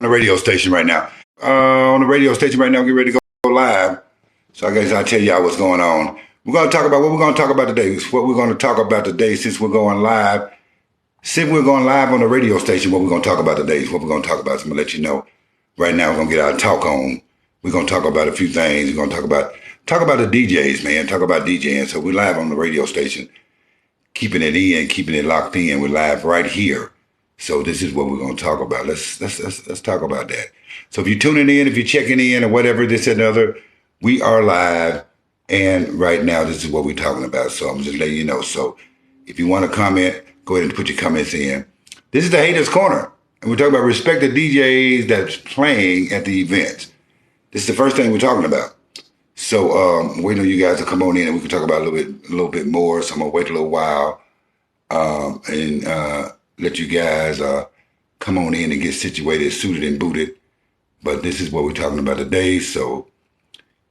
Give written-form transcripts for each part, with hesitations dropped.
on the radio station right now. On the radio station right now, get ready to go live. So I guess I'll tell y'all what's going on. We're going to talk about what we're going to talk about today. What we're going to talk about today since we're going live. Since we're going live on the radio station, what we're going to talk about today is what we're going to talk about. So I'm going to let you know right now. We're going to get our talk on. We're going to talk about a few things. We're going to talk about the DJs, man. Talk about DJing. So we're live on the radio station, keeping it in, keeping it locked in. We're live right here. So this is what we're going to talk about. Let's talk about that. So if you're tuning in, if you're checking in or whatever, this and other, we are live. And right now, this is what we're talking about. So I'm just letting you know. So if you want to comment, go ahead and put your comments in. This is the Haters Corner. And we're talking about respect the DJs that's playing at the events. This is the first thing we're talking about. So waiting on you guys to come on in and we can talk about a little bit more. So I'm going to wait a little while and let you guys come on in and get situated, suited and booted. But this is what we're talking about today. So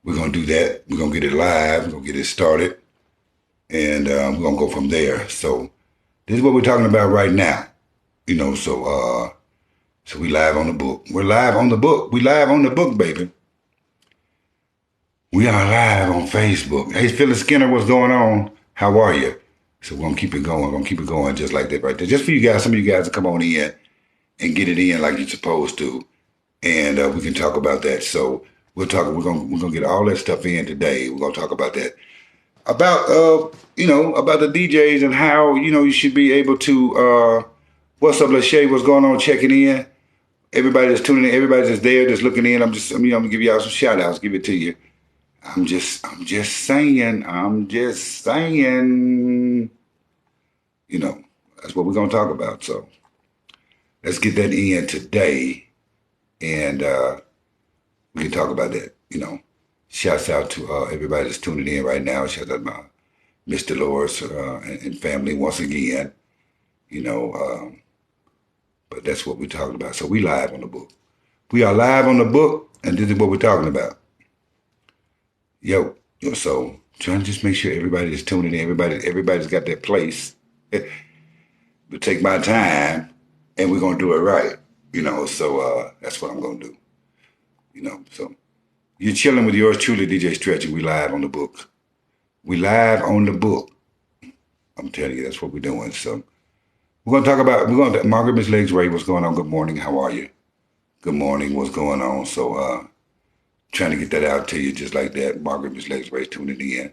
we're going to do that. We're going to get it live. We're going to get it started. And we're going to go from there. So this is what we're talking about right now. You know, so we live on the book. We're live on the book. We live on the book, baby. We are live on Facebook. Hey, Phyllis Skinner, what's going on? How are you? So we're going to keep it going. We're going to keep it going just like that right there. Just for you guys, some of you guys to come on in and get it in like you're supposed to. And we can talk about that. So we're going to get all that stuff in today. We're going to talk about that. About the DJs and how, you should be able to, what's up, Lachey, what's going on, checking in. Everybody that's tuning in, everybody that's there, just looking in. I'm going to give y'all some shout outs, give it to you. I'm just saying, that's what we're going to talk about. So let's get that in today. And we can talk about that, Shouts out to everybody that's tuning in right now. Shouts out to Miss Dolores and family once again, but that's what we're talking about. So we live on the book. We are live on the book, and this is what we're talking about. So trying to just make sure everybody is tuning in. Everybody's got their place. But take my time, and we're going to do it right, So that's what I'm going to do, So you're chilling with yours truly, DJ Stretch, and we live on the book. We live on the book. I'm telling you, that's what we're doing. So we're going to Margaret Miss Legs Ray, what's going on? Good morning. How are you? Good morning. What's going on? So trying to get that out to you just like that. Margaret Miss Legs Ray tuning in.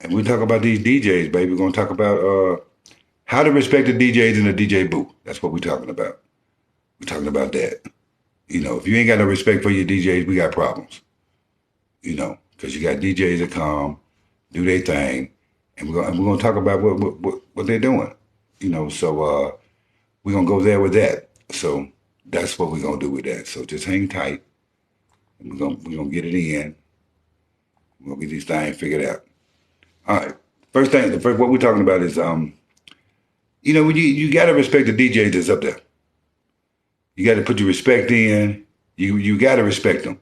And we talk about these DJs, baby. We're going to talk about how to respect the DJs in the DJ booth. That's what we're talking about. We're talking about that. If you ain't got no respect for your DJs, we got problems. Because you got DJs that come, do their thing, and we're gonna talk about what they're doing. So we're gonna go there with that. So that's what we're gonna do with that. So just hang tight. And we're gonna get it in. We're gonna get these things figured out. All right. First what we're talking about is you gotta respect the DJs that's up there. You got to put your respect in. You got to respect them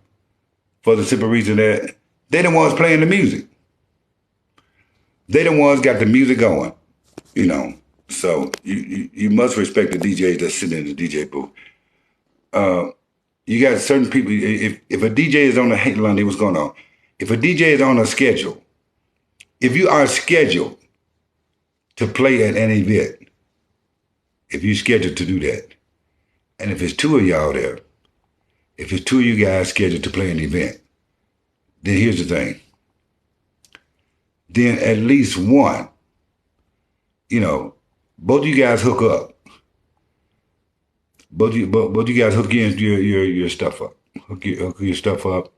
for the simple reason that they're the ones playing the music. They the ones got the music going, So you must respect the DJs that's sitting in the DJ booth. You got certain people. If a DJ is on Lundy, what's going on? If a DJ is on a schedule, if you are scheduled to play at an event, if you're scheduled to do that. And if it's two of y'all there, if it's two of you guys scheduled to play an event, then here's the thing. Then at least one, both of you guys hook up. Both of you guys hook your stuff up. Hook your stuff up,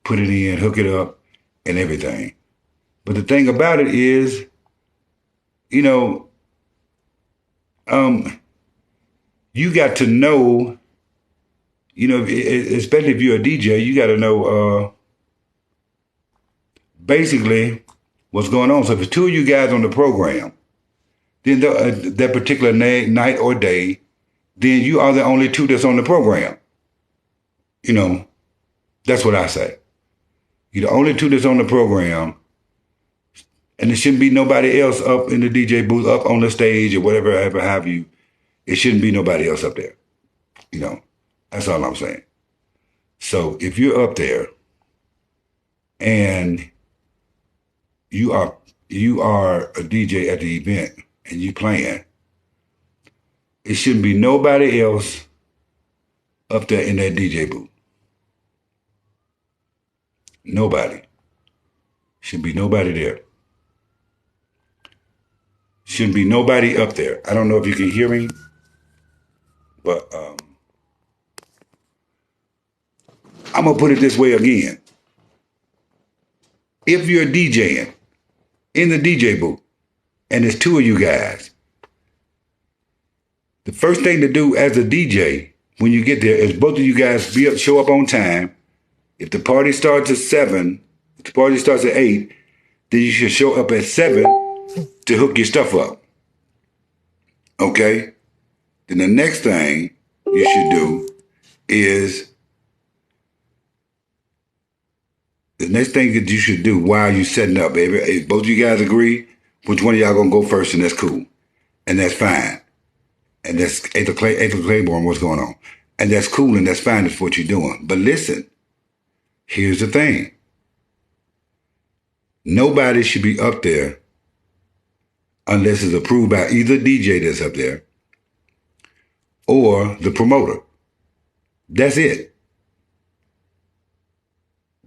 put it in, hook it up, and everything. But the thing about it is, you got to know, especially if you're a DJ, you got to know basically what's going on. So if it's two of you guys on the program, then that particular night or day, then you are the only two that's on the program. That's what I say. You're the only two that's on the program, and there shouldn't be nobody else up in the DJ booth, up on the stage or whatever have you. It shouldn't be nobody else up there, That's all I'm saying. So if you're up there and you are a DJ at the event and you playing, it shouldn't be nobody else up there in that DJ booth. Nobody. Shouldn't be nobody there. Shouldn't be nobody up there. I don't know if you can hear me, but I'm going to put it this way again. If you're DJing in the DJ booth and there's two of you guys, the first thing to do as a DJ when you get there is both of you guys show up on time. If the party starts at 7, if the party starts at 8, then you should show up at 7 to hook your stuff up. Okay? Then the next thing you should do is, the next thing that you should do while you're setting up, baby, if both of you guys agree which one of y'all gonna go first, and that's cool. And that's fine. And that's April Claiborne, what's going on. And that's cool and that's fine, that's what you're doing. But listen, here's the thing. Nobody should be up there unless it's approved by either DJ that's up there or the promoter. That's it.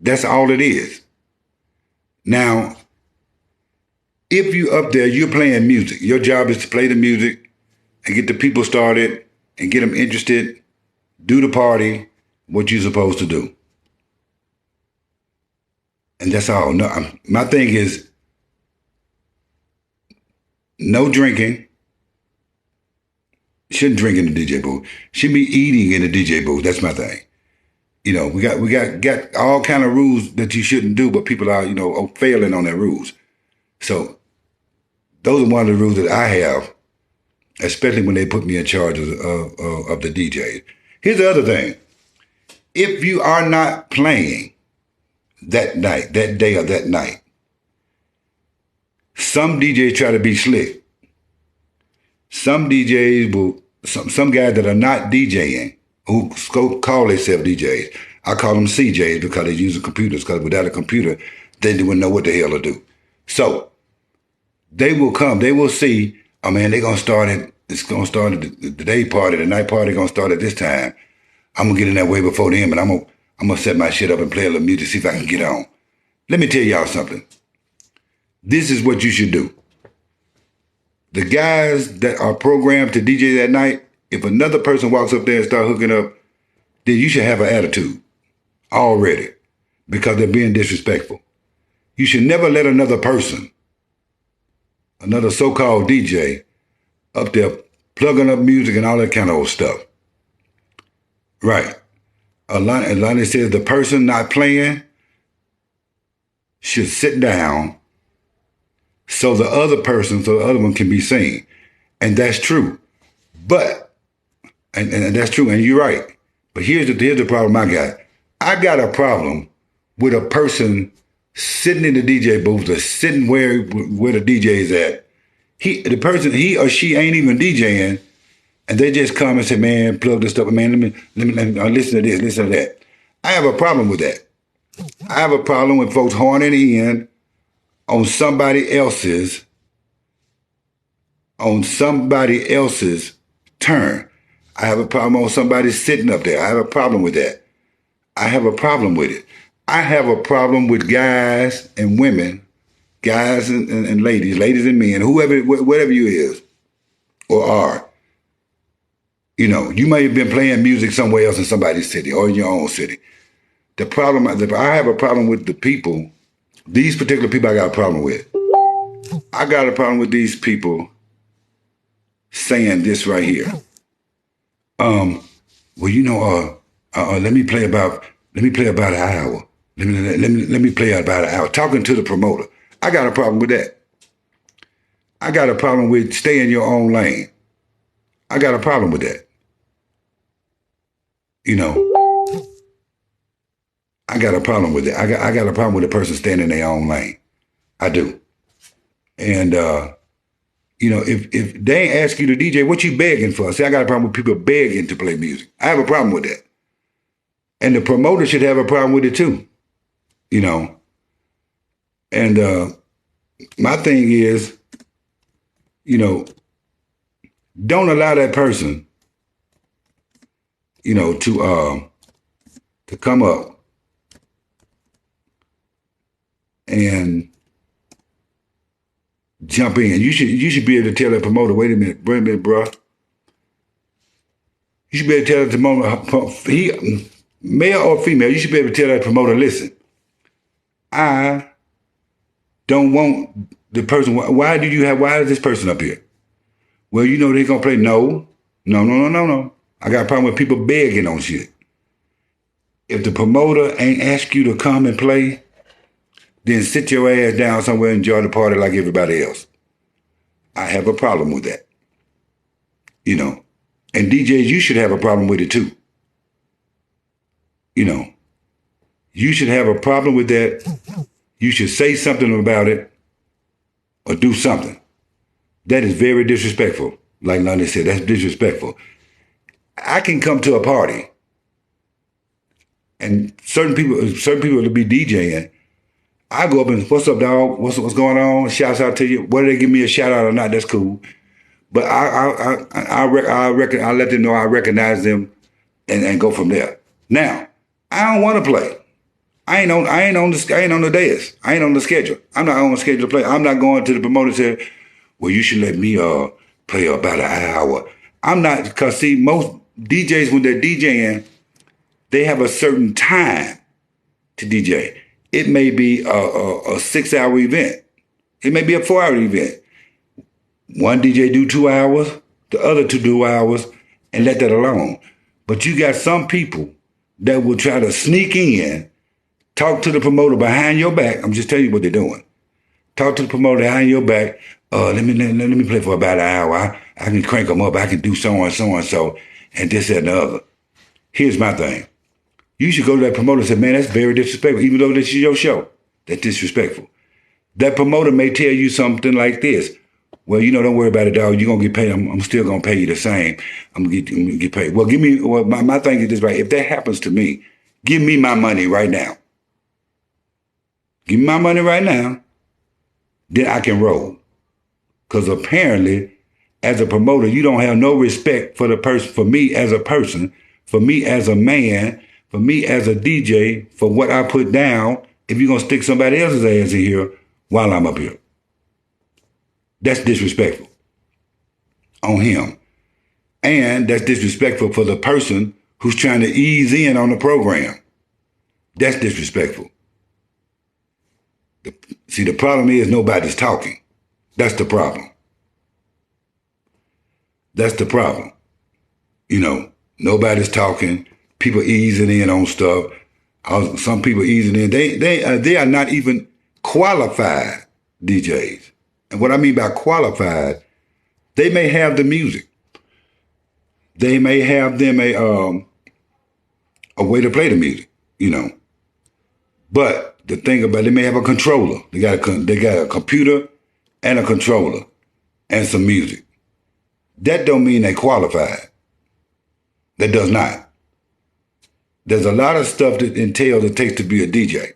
That's all it is. Now, if you up there, you're playing music. Your job is to play the music and get the people started and get them interested, do the party, what you're supposed to do. And that's all. No, my thing is no drinking. Shouldn't drink in the DJ booth. Shouldn't be eating in the DJ booth. That's my thing. You know, we got all kind of rules that you shouldn't do, but people are, failing on their rules. So those are one of the rules that I have, especially when they put me in charge of the DJ. Here's the other thing. If you are not playing that night, that day or that night, some DJs try to be slick. Some DJs will, some guys that are not DJing, who call themselves DJs, I call them CJs because they use computers, because without a computer, they wouldn't know what the hell to do. So they will come, they will see, oh man, it's going to start the day party, the night party going to start at this time. I'm going to get in that way before them, and I'm going to set my shit up and play a little music, see if I can get on. Let me tell y'all something. This is what you should do. The guys that are programmed to DJ that night, if another person walks up there and start hooking up, then you should have an attitude already because they're being disrespectful. You should never let another person, another so-called DJ, up there plugging up music and all that kind of old stuff. Right. Alani says the person not playing should sit down so the other one can be seen. And that's true. But, and that's true, and you're right. But here's the problem I got. I got a problem with a person sitting in the DJ booth or sitting where the DJ is at. He or she ain't even DJing, and they just come and say, man, plug this stuff, man, let me listen to this, listen to that. I have a problem with that. I have a problem with folks horning in on somebody else's turn. I have a problem on somebody sitting up there. I have a problem with that. I have a problem with it. I have a problem with guys and women, guys and ladies and men, whatever you is or are. You may have been playing music somewhere else in somebody's city or in your own city. I have a problem with the people, these particular people I got a problem with. I got a problem with these people saying this right here. Well, let me play about an hour. Let me play about an hour. Talking to the promoter. I got a problem with that. I got a problem with stay in your own lane. I got a problem with that. I got a problem with it. I got a problem with a person staying in their own lane. I do. And if they ain't ask you to DJ, what you begging for? See, I got a problem with people begging to play music. I have a problem with that. And the promoter should have a problem with it too, you know. And my thing is, you know, don't allow that person, you know, to come up and jump in. You should be able to tell that promoter, wait a minute, bro. You should be able to tell that promoter, male or female, you should be able to tell that promoter, listen, I don't want the person, why is this person up here? Well, you know they're going to play, no. I got a problem with people begging on shit. If the promoter ain't asked you to come and play, then sit your ass down somewhere and enjoy the party like everybody else. I have a problem with that. You know, and DJs, you should have a problem with it too. You know, you should have a problem with that. You should say something about it or do something. That is very disrespectful. Like London said, that's disrespectful. I can come to a party and certain people will be DJing. I go up and, what's up, dog? What's going on? Shouts out to you. Whether they give me a shout out or not, that's cool. But I let them know I recognize them and go from there. Now, I don't want to play. I ain't on the dais. I ain't on the schedule. I'm not on the schedule to play. I'm not going to the promoter and say, well, you should let me play about an hour. I'm not, because see, most DJs, when they're DJing, they have a certain time to DJ. It may be a 6-hour event. It may be a 4-hour event. One DJ do 2 hours, the other 2 do hours, and let that alone. But you got some people that will try to sneak in, talk to the promoter behind your back. I'm just telling you what they're doing. Talk to the promoter behind your back. Let me play for about an hour. I can crank them up. I can do so and so, and this, that, and the other. Here's my thing. You should go to that promoter and say, man, that's very disrespectful, even though this is your show. That's disrespectful. That promoter may tell you something like this. Well, you know, don't worry about it, dog. You're going to get paid. I'm still going to pay you the same. I'm going to get paid. Well, my thing is this, right? If that happens to me, give me my money right now. Give me my money right now. Then I can roll. Because apparently, as a promoter, you don't have no respect for the person, for me as a person, for me as a man, for me as a DJ, for what I put down, if you're going to stick somebody else's ass in here while I'm up here. That's disrespectful on him. And that's disrespectful for the person who's trying to ease in on the program. That's disrespectful. See, the problem is nobody's talking. That's the problem. That's the problem. You know, nobody's talking. People easing in on stuff. Some people easing in. They are not even qualified DJs. And what I mean by qualified, they may have the music. They may have them a way to play the music, you know. But the thing about it, they may have a controller. They got a computer and a controller and some music. That don't mean they qualified. That does not. There's a lot of stuff that entails it takes to be a DJ.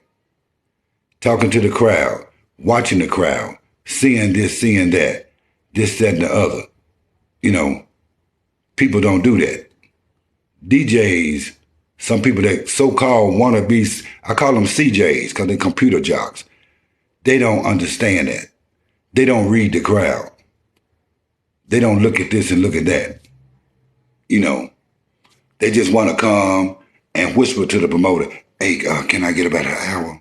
Talking to the crowd, watching the crowd, seeing this, seeing that, this, that, and the other. You know, people don't do that. DJs, some people that so-called wannabes, I call them CJs because they're computer jocks. They don't understand that. They don't read the crowd. They don't look at this and look at that. You know, they just want to come and whisper to the promoter, hey, can I get about an hour?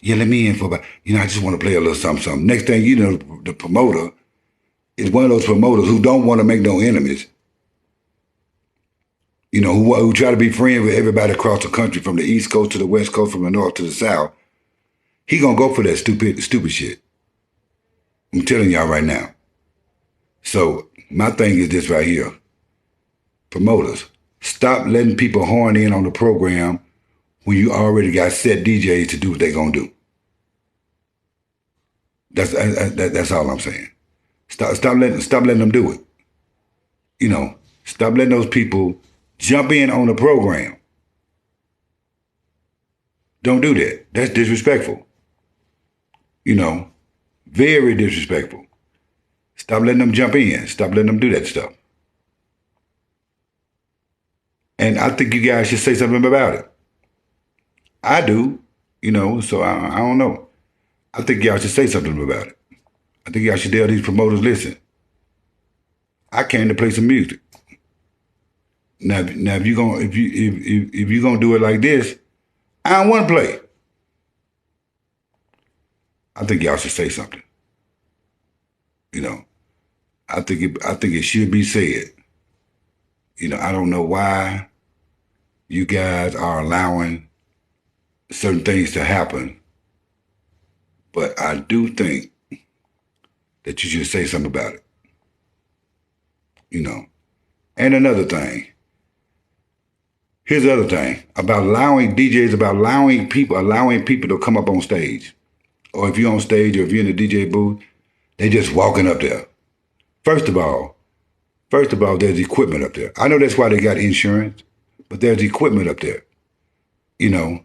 Yeah, let me in for about, I just want to play a little something. Next thing you know, the promoter is one of those promoters who don't want to make no enemies. You know, who try to be friends with everybody across the country, from the East Coast to the West Coast, from the North to the South. He gonna go for that stupid shit. I'm telling y'all right now. So my thing is this right here. Promoters, stop letting people horn in on the program when you already got set DJs to do what they're gonna do. That's all I'm saying. Stop letting them do it. You know, stop letting those people jump in on the program. Don't do that. That's disrespectful. You know, very disrespectful. Stop letting them jump in. Stop letting them do that stuff. And I think you guys should say something about it. I do, you know, so I don't know. I think y'all should say something about it. I think y'all should tell these promoters, listen, I came to play some music. Now if you're gonna do it like this, I don't want to play. I think y'all should say something. You know, I think it should be said. You know, I don't know why you guys are allowing certain things to happen, but I do think that you should say something about it. You know, and another thing. Here's the other thing about allowing DJs, about allowing people to come up on stage. Or if you're on stage or if you're in the DJ booth, they just walking up there. First of all, there's equipment up there. I know that's why they got insurance, but there's equipment up there. You know,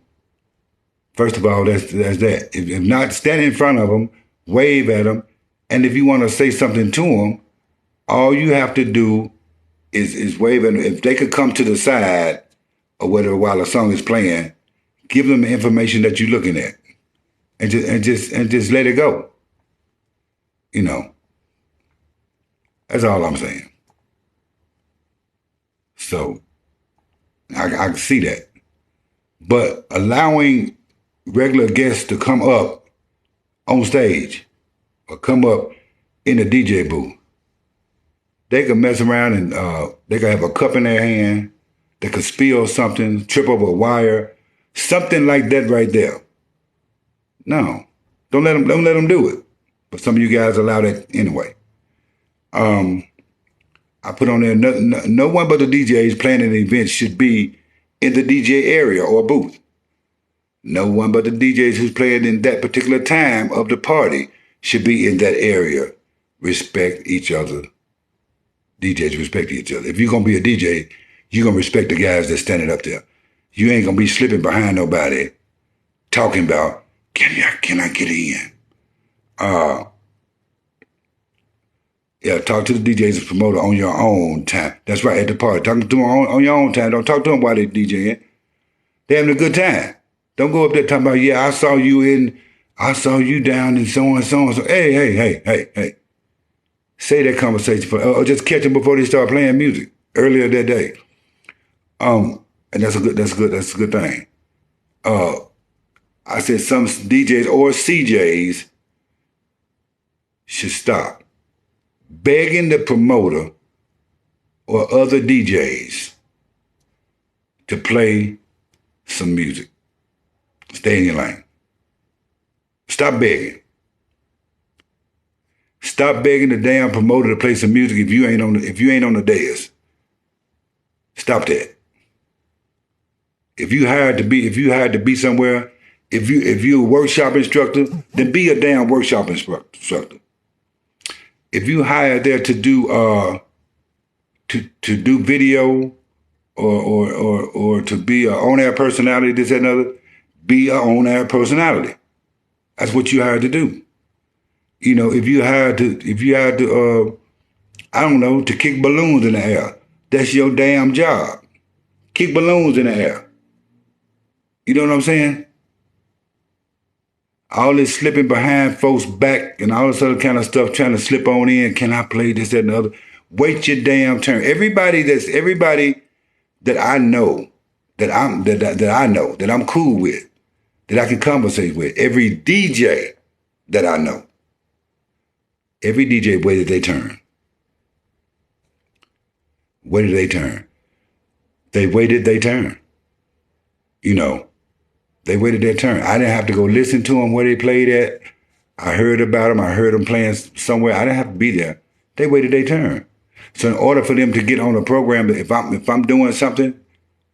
first of all, that's that. If not, stand in front of them, wave at them, and if you want to say something to them, all you have to do is wave at them. If they could come to the side or whatever while a song is playing, give them the information that you're looking at, and just let it go. You know, that's all I'm saying. So I can see that, but allowing regular guests to come up on stage or come up in the DJ booth, they can mess around and they can have a cup in their hand. They could spill something, trip over a wire, something like that right there. No, don't let them do it. But some of you guys allow that anyway. I put on there, no one but the DJs planning an event should be in the DJ area or booth. No one but the DJs who's playing in that particular time of the party should be in that area. Respect each other. DJs respect each other. If you're going to be a DJ, you're going to respect the guys that's standing up there. You ain't going to be slipping behind nobody talking about, can I get in? Yeah, talk to the DJs and promoter on your own time. That's right, at the party. Talk to them on your own time. Don't talk to them while they're DJing. They're having a good time. Don't go up there talking about, yeah, I saw you down and so on and so on. So, hey. Say that conversation or just catch them before they start playing music earlier that day. And that's a good thing. I said some DJs or CJs should stop begging the promoter or other DJs to play some music. Stay in your lane. Stop begging. Stop begging the damn promoter to play some music if you ain't on the dais. Stop that. If you hired to be somewhere, if you're a workshop instructor, then be a damn workshop instructor. If you hired there to do video or to be an on-air personality, this and another, be an on-air personality. That's what you hired to do. You know, if you had to, I don't know, to kick balloons in the air, that's your damn job. Kick balloons in the air. You know what I'm saying? All this slipping behind folks' back and all this other kind of stuff, trying to slip on in. Can I play this, that, and the other? Wait your damn turn. Everybody that I know, that I'm cool with, that I can conversate with, every DJ that I know. Every DJ waited their turn. Waited their turn. They waited their turn. You know, they waited their turn. I didn't have to go listen to them where they played at. I heard about them. I heard them playing somewhere. I didn't have to be there. They waited their turn. So in order for them to get on the program, if I'm doing something,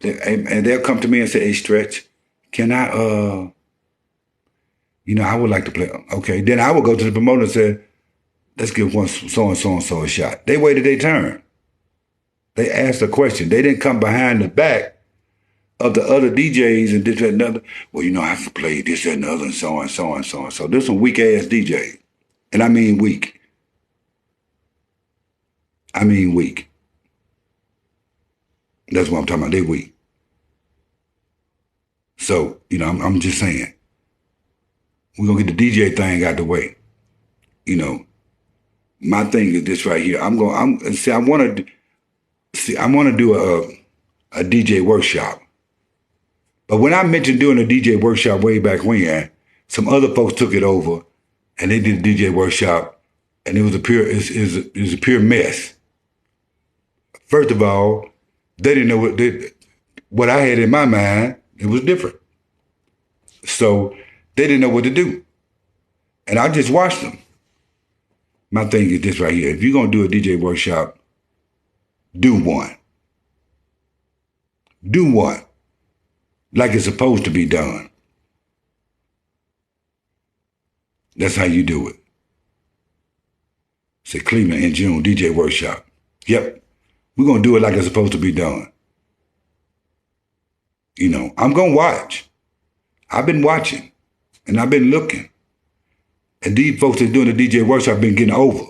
and they'll come to me and say, "Hey, Stretch, can I, I would like to play." Okay, then I would go to the promoter and say, "Let's give one so-and-so a shot." They waited their turn. They asked a question. They didn't come behind the back of the other DJs and this, that, and other. Well, you know, I can play this, that, and the other, and so on, so on, so on. So there's some weak ass DJs. And I mean weak. I mean weak. That's what I'm talking about. They weak. So, you know, I'm just saying, we're gonna get the DJ thing out the way. You know, my thing is this right here. I wanna do a DJ workshop. But when I mentioned doing a DJ workshop way back when, some other folks took it over and they did a DJ workshop, and it was a pure mess. First of all, they didn't know what I had in my mind. It was different. So they didn't know what to do. And I just watched them. My thing is this right here. If you're going to do a DJ workshop, do one. Do one. Like it's supposed to be done. That's how you do it. Say Cleveland in June, DJ workshop. Yep. We're going to do it like it's supposed to be done. You know, I'm going to watch. I've been watching and I've been looking. And these folks that doing the DJ workshop been getting over.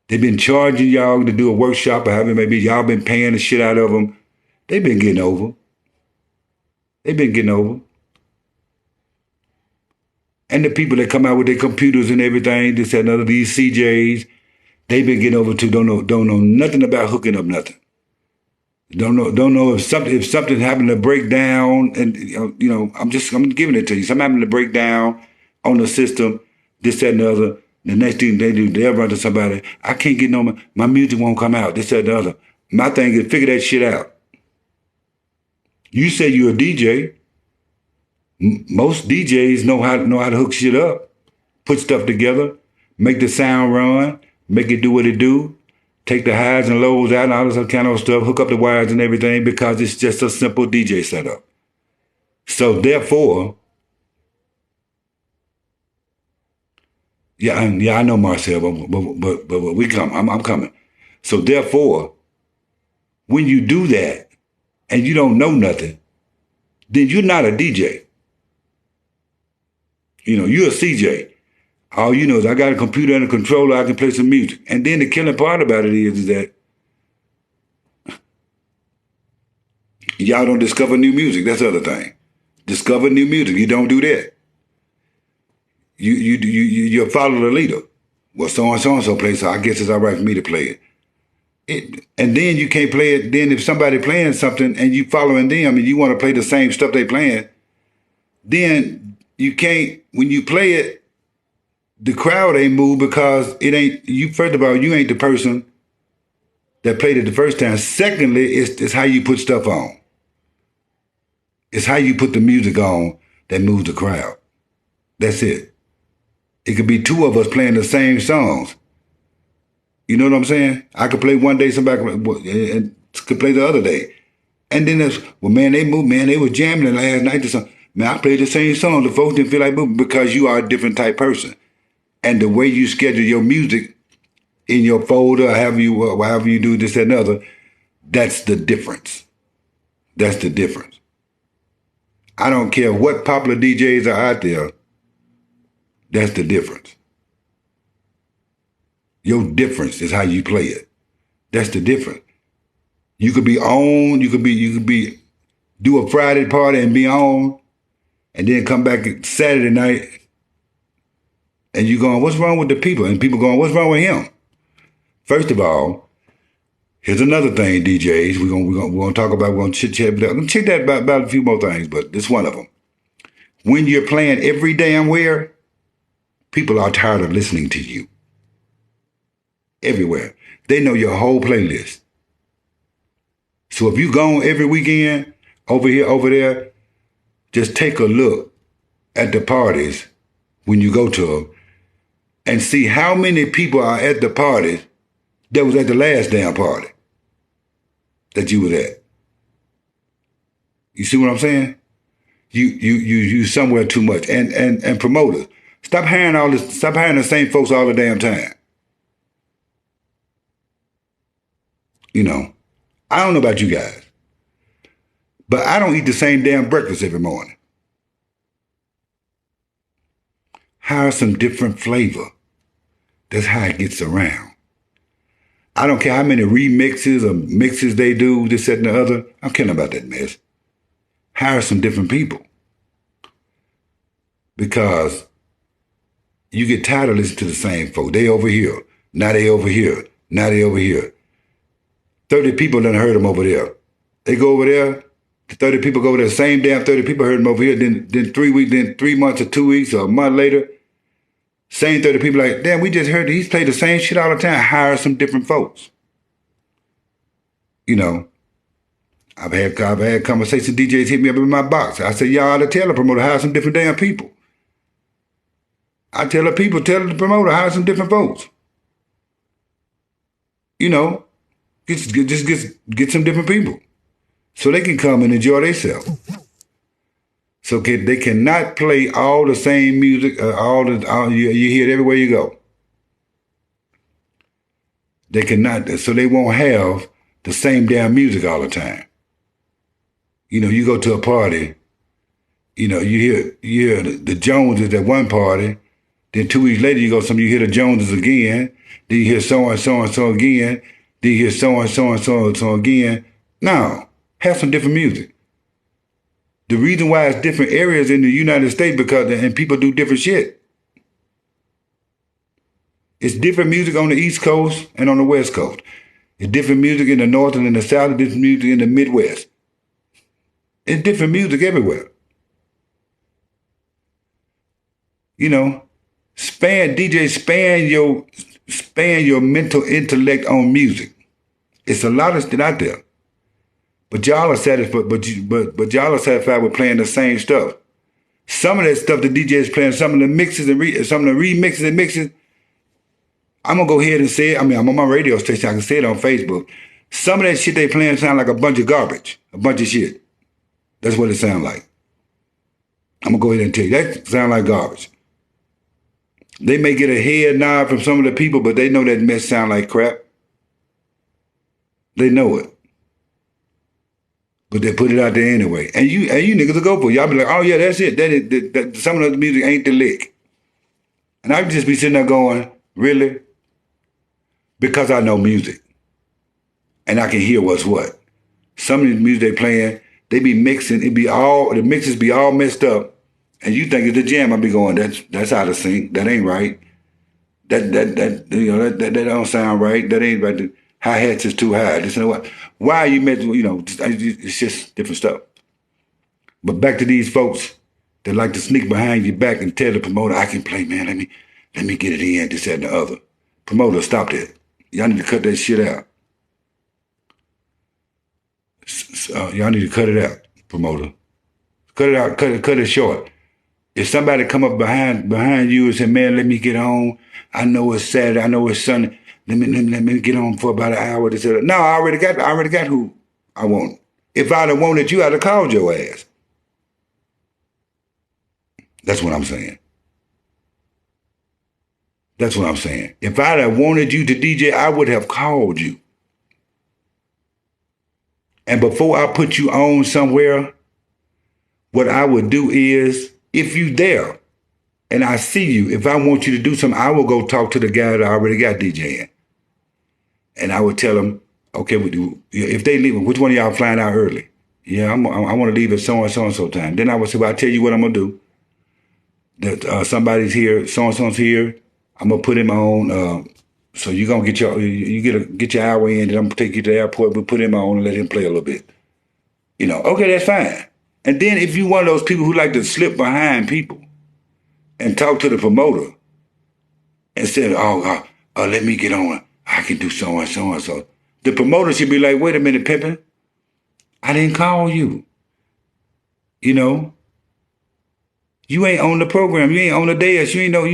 They've been charging y'all to do a workshop or having maybe y'all been paying the shit out of them. They've been getting over. They've been getting over. And the people that come out with their computers and everything, this and other, these CJs, they've been getting over too. Don't know nothing about hooking up nothing. Don't know if something happened to break down, and you know, I'm giving it to you. Something happened to break down on the system, this, that, and the other. The next thing they do, they'll run to somebody. I can't get no, my music won't come out, this, that, and the other. My thing is figure that shit out. You say you're a DJ. Most DJs know how to hook shit up, put stuff together, make the sound run, make it do what it do, take the highs and lows out and all this kind of stuff, hook up the wires and everything because it's just a simple DJ setup. So therefore, I know Marcel, but we come. I'm coming. So therefore, when you do that and you don't know nothing, then you're not a DJ. You know, you're a CJ. All you know is I got a computer and a controller, I can play some music. And then the killing part about it is that y'all don't discover new music. That's the other thing. Discover new music. You don't do that. You follow the leader. Well, so-and-so plays, so I guess it's all right for me to play it. And then you can't play it. Then if somebody playing something and you following them and you want to play the same stuff they playing, then you can't, when you play it, the crowd ain't moved because it ain't, you, first of all, you ain't the person that played it the first time. Secondly, it's how you put stuff on. It's how you put the music on that moves the crowd. That's it. It could be two of us playing the same songs. You know what I'm saying? I could play one day, somebody could play the other day. And then there's, well, man, they moved, man, they was jamming last night or something. Man, I played the same song. The folks didn't feel like moving because you are a different type person. And the way you schedule your music in your folder, however you do this and other, that's the difference. That's the difference. I don't care what popular DJs are out there. That's the difference. Your difference is how you play it. That's the difference. You could be on, you could be do a Friday party and be on, and then come back Saturday night, and you going, what's wrong with the people? And people going, what's wrong with him? First of all, here's another thing, DJs. We're gonna talk about. We're gonna chit chat. I'm gonna chit that about a few more things, but this one of them. When you're playing every damn where, people are tired of listening to you. Everywhere, they know your whole playlist. So if you go every weekend, over here, over there, just take a look at the parties when you go to them and see how many people are at the parties that was at the last damn party that you was at. You see what I'm saying? You somewhere too much. And promoters, stop hiring the same folks all the damn time. You know, I don't know about you guys, But I don't eat the same damn breakfast every morning. Hire some different flavor. That's how it gets around. I don't care how many remixes or mixes they do, this, that, and the other. I don't care about that mess. Hire some different people. Because you get tired of listening to the same folk. They over here. Now they over here. Now they over here. 30 people done heard them over there. They go over there. The 30 people go over there. Same damn 30 people heard them over here. Then 3 weeks, then 3 months or 2 weeks or a month later, same 30 people like, damn, we just heard he's played the same shit all the time. Hire some different folks. You know, I've had conversations. DJs hit me up in my box. I said, y'all ought to tell the promoter, hire some different damn people. I tell the people, tell the promoter, hire some different folks. You know, just get some different people so they can come and enjoy themselves. So they cannot play all the same music, you hear it everywhere you go. They cannot, so they won't have the same damn music all the time. You know, you go to a party, you know, you hear the Joneses at one party, then 2 weeks later you hear the Joneses again, then you hear so and so and so again, then you hear so and so and so and so again. No, have some different music. The reason why it's different areas in the United States and people do different shit. It's different music on the East Coast and on the West Coast. It's different music in the North and in the South, and different music in the Midwest. It's different music everywhere. You know, span your mental intellect on music. It's a lot of shit out there. But y'all are satisfied. But y'all are satisfied with playing the same stuff. Some of that stuff the DJ is playing, some of the mixes and some of the remixes and mixes. I'm gonna go ahead and say it. I mean, I'm on my radio station. I can say it on Facebook. Some of that shit they playing sound like a bunch of garbage, a bunch of shit. That's what it sounds like. I'm gonna go ahead and tell you that sound like garbage. They may get a head nod from some of the people, but they know that mess sound like crap. They know it. But they put it out there anyway. And you niggas will go for it. Y'all be like, oh yeah, that's it. That some of the music ain't the lick. And I just be sitting there going, really? Because I know music. And I can hear what's what. Some of the music they playing, they be mixing, the mixes be all messed up. And you think it's the jam, I be going, that's out of sync. That ain't right. That don't sound right. That ain't right. The hi-hats is too high. This and what. Why are you messing, it's just different stuff. But back to these folks that like to sneak behind your back and tell the promoter, I can play, man, let me get it in, this, that, and the other. Promoter, stop that. Y'all need to cut that shit out. Y'all need to cut it out, promoter. Cut it out, cut it short. If somebody come up behind you and say, man, let me get on. I know it's Saturday, I know it's Sunday. Let me get on for about an hour. No, I already got who I want. If I'd have wanted you, I'd have called your ass. That's what I'm saying. That's what I'm saying. If I'd have wanted you to DJ, I would have called you. And before I put you on somewhere, what I would do is, if you there and I see you, if I want you to do something, I will go talk to the guy that I already got DJing. And I would tell them, okay, if they leave, which one of y'all flying out early? Yeah, I want to leave at so-and-so time. Then I would say, well, I'll tell you what I'm going to do. That somebody's here, so-and-so's here. I'm going to put him on. So you're going to get your hour in, and I'm going to take you to the airport. We'll put him on and let him play a little bit. Okay, that's fine. And then if you're one of those people who like to slip behind people and talk to the promoter and say, let me get on. I can do so-and-so and so. The promoter should be like, wait a minute, Pimpin'. I didn't call you. You ain't on the program. You ain't on the dais. You ain't know,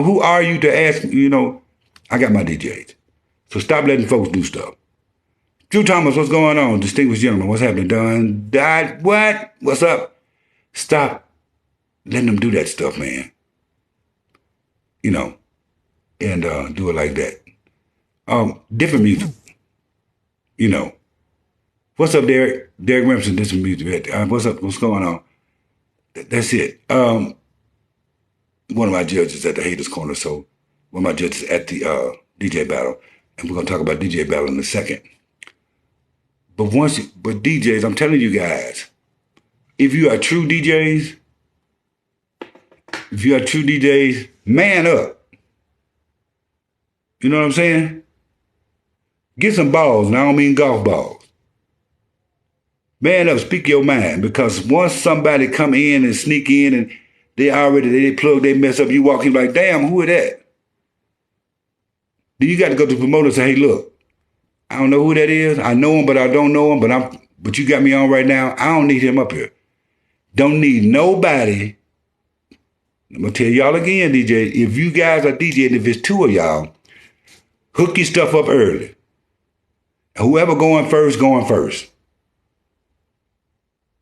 who are you to ask? I got my DJs. So stop letting folks do stuff. Drew Thomas, what's going on? Distinguished gentleman, what's happening? Done, died, what? What's up? Stop letting them do that stuff, man. And do it like that. Different music. What's up, Derek? Derek Remsen, this is music. What's up? What's going on? That's it. One of my judges at the Haters Corner, so one of my judges at the DJ battle, and we're gonna talk about DJ battle in a second. But DJs, I'm telling you guys, if you are true DJs, man up. You know what I'm saying? Get some balls, and I don't mean golf balls. Man up, speak your mind, because once somebody come in and sneak in and they plug, they mess up, you walk in like, damn, who is that? Then you got to go to the promoter and say, hey, look, I don't know who that is. I know him, but I don't know him, but you got me on right now. I don't need him up here. Don't need nobody. I'm going to tell y'all again, DJ, if you guys are DJing, if it's two of y'all, hook your stuff up early. Whoever going first.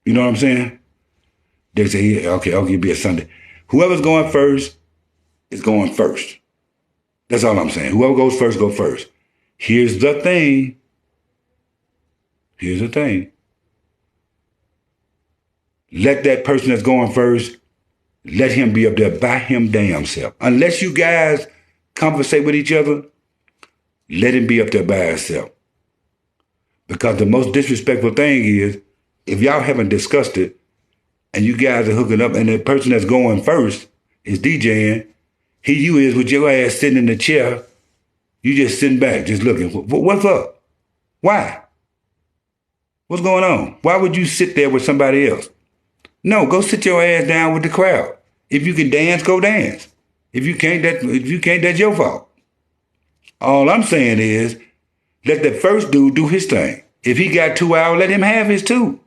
You know what I'm saying? They say, okay, I'll give you a Sunday. Whoever's going first is going first. That's all I'm saying. Whoever goes first, go first. Here's the thing. Let that person that's going first, let him be up there by him damn self. Unless you guys conversate with each other, let him be up there by himself. Because the most disrespectful thing is, if y'all haven't discussed it, and you guys are hooking up, and the person that's going first is DJing, here you is with your ass sitting in the chair, you just sitting back, just looking. What's up? Why? What's going on? Why would you sit there with somebody else? No, go sit your ass down with the crowd. If you can dance, go dance. If you can't, that's your fault. All I'm saying is, let the first dude do his thing. If he got 2 hours, let him have his 2.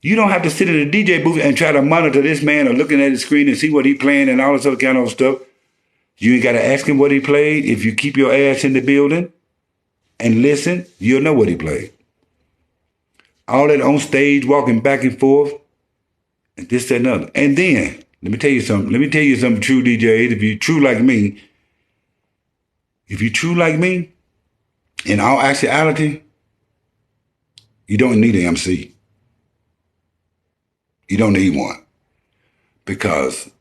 You don't have to sit in the DJ booth and try to monitor this man or looking at his screen and see what he playing and all this other kind of stuff. You ain't got to ask him what he played. If you keep your ass in the building and listen, you'll know what he played. All that on stage, walking back and forth, and this, that, and other. And then, let me tell you something, true DJs, if you're true like me, in all actuality, you don't need an MC. You don't need one. Because,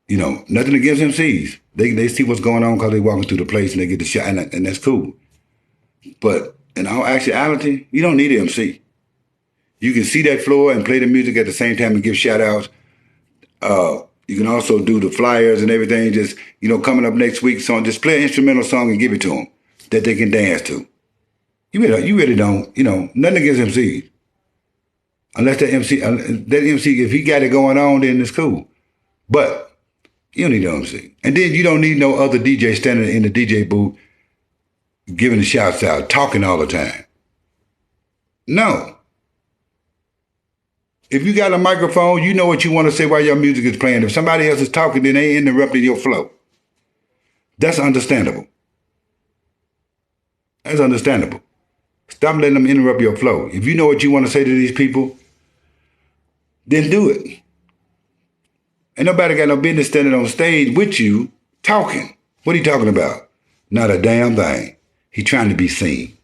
nothing against MCs. They see what's going on because they're walking through the place and they get the shot, and that's cool. But in all actuality, you don't need an MC. You can see that floor and play the music at the same time and give shout outs. You can also do the flyers and everything, just, coming up next week, song, just play an instrumental song and give it to them that they can dance to. You really don't, nothing against MCs. Unless that MC, if he got it going on, then it's cool. But you don't need no MC. And then you don't need no other DJ standing in the DJ booth giving the shouts out, talking all the time. No. If you got a microphone, you know what you want to say while your music is playing. If somebody else is talking, then they interrupting your flow. That's understandable. That's understandable. Stop letting them interrupt your flow. If you know what you want to say to these people, then do it. Ain't nobody got no business standing on stage with you talking. What are you talking about? Not a damn thing. He trying to be seen.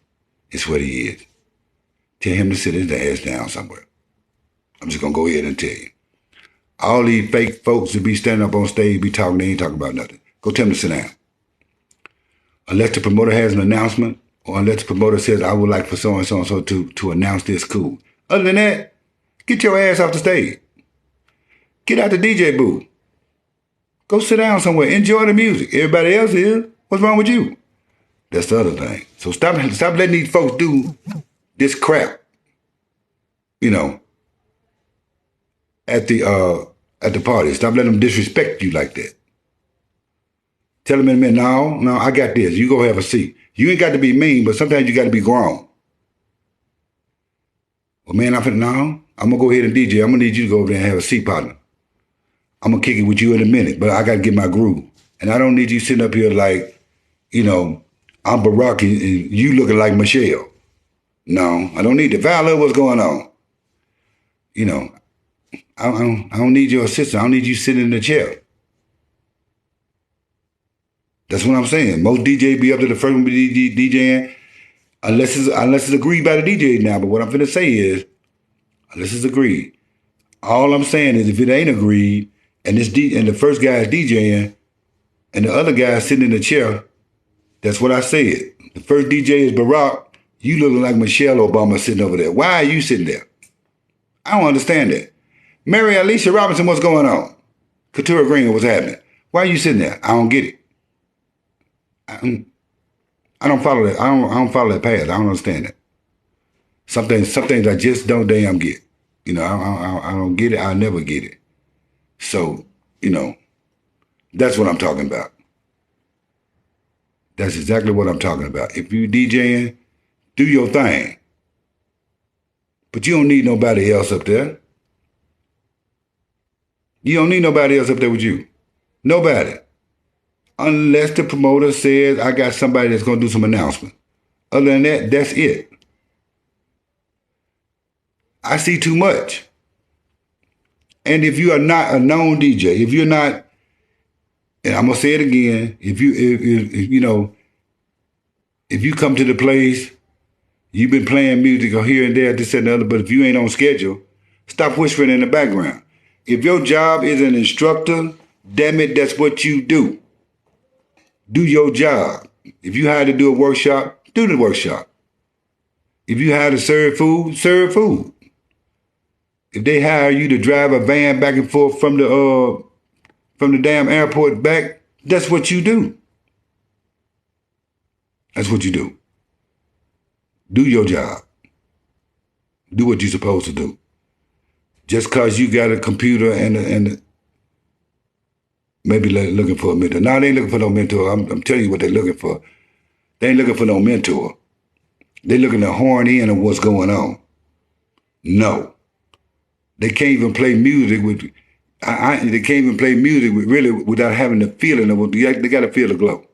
It's what he is. Tell him to sit his ass down somewhere. I'm just going to go ahead and tell you. All these fake folks that be standing up on stage, be talking, they ain't talking about nothing. Go tell them to sit down. Unless the promoter has an announcement, or unless the promoter says, I would like for so-and-so and so to announce this, cool. Other than that, get your ass off the stage. Get out the DJ booth. Go sit down somewhere. Enjoy the music. Everybody else is. What's wrong with you? That's the other thing. So stop letting these folks do this crap, at the party. Stop letting them disrespect you like that. Tell them in a minute, no, I got this. You go have a seat. You ain't got to be mean, but sometimes you got to be grown. Well, man, I'm going to go ahead and DJ. I'm going to need you to go over there and have a seat, partner. I'm going to kick it with you in a minute, but I got to get my groove. And I don't need you sitting up here like, I'm Barack and you looking like Michelle. No, I don't need that. Val, what's going on? I don't need your assistant. I don't need you sitting in the chair. That's what I'm saying. Most DJs be up to the first one be DJing. Unless it's agreed by the DJ now. But what I'm finna say is, unless it's agreed. All I'm saying is if it ain't agreed, and and the first guy is DJing, and the other guy is sitting in the chair, that's what I said. The first DJ is Barack. You looking like Michelle Obama sitting over there. Why are you sitting there? I don't understand that. Mary Alicia Robinson, what's going on? Katura Green, what's happening? Why are you sitting there? I don't get it. I don't follow that. I don't follow that path. I don't understand it. Some things I just don't damn get. You know, I don't get it. I'll never get it. So, you know, that's what I'm talking about. That's exactly what I'm talking about. If you DJing, do your thing. But you don't need nobody else up there. You don't need nobody else up there with you. Nobody. Unless the promoter says, I got somebody that's going to do some announcement. Other than that, that's it. I see too much. And if you are not a known DJ, if you're not, and I'm going to say it again, if you come to the place, you've been playing music or here and there, this and the other, but if you ain't on schedule, stop whispering in the background. If your job is an instructor, damn it, that's what you do. Do your job. If you had to do a workshop, do the workshop. If you had to serve food, serve food. If they hire you to drive a van back and forth from the damn airport back, that's what you do. That's what you do. Do your job. Do what you're supposed to do. Just because you got a computer and maybe looking for a mentor. No, they ain't looking for no mentor. I'm telling you what they're looking for. They ain't looking for no mentor. They're looking to horn in on what's going on. No. They can't even play music with. They can't even play music without having the feeling of. They got to feel the glow.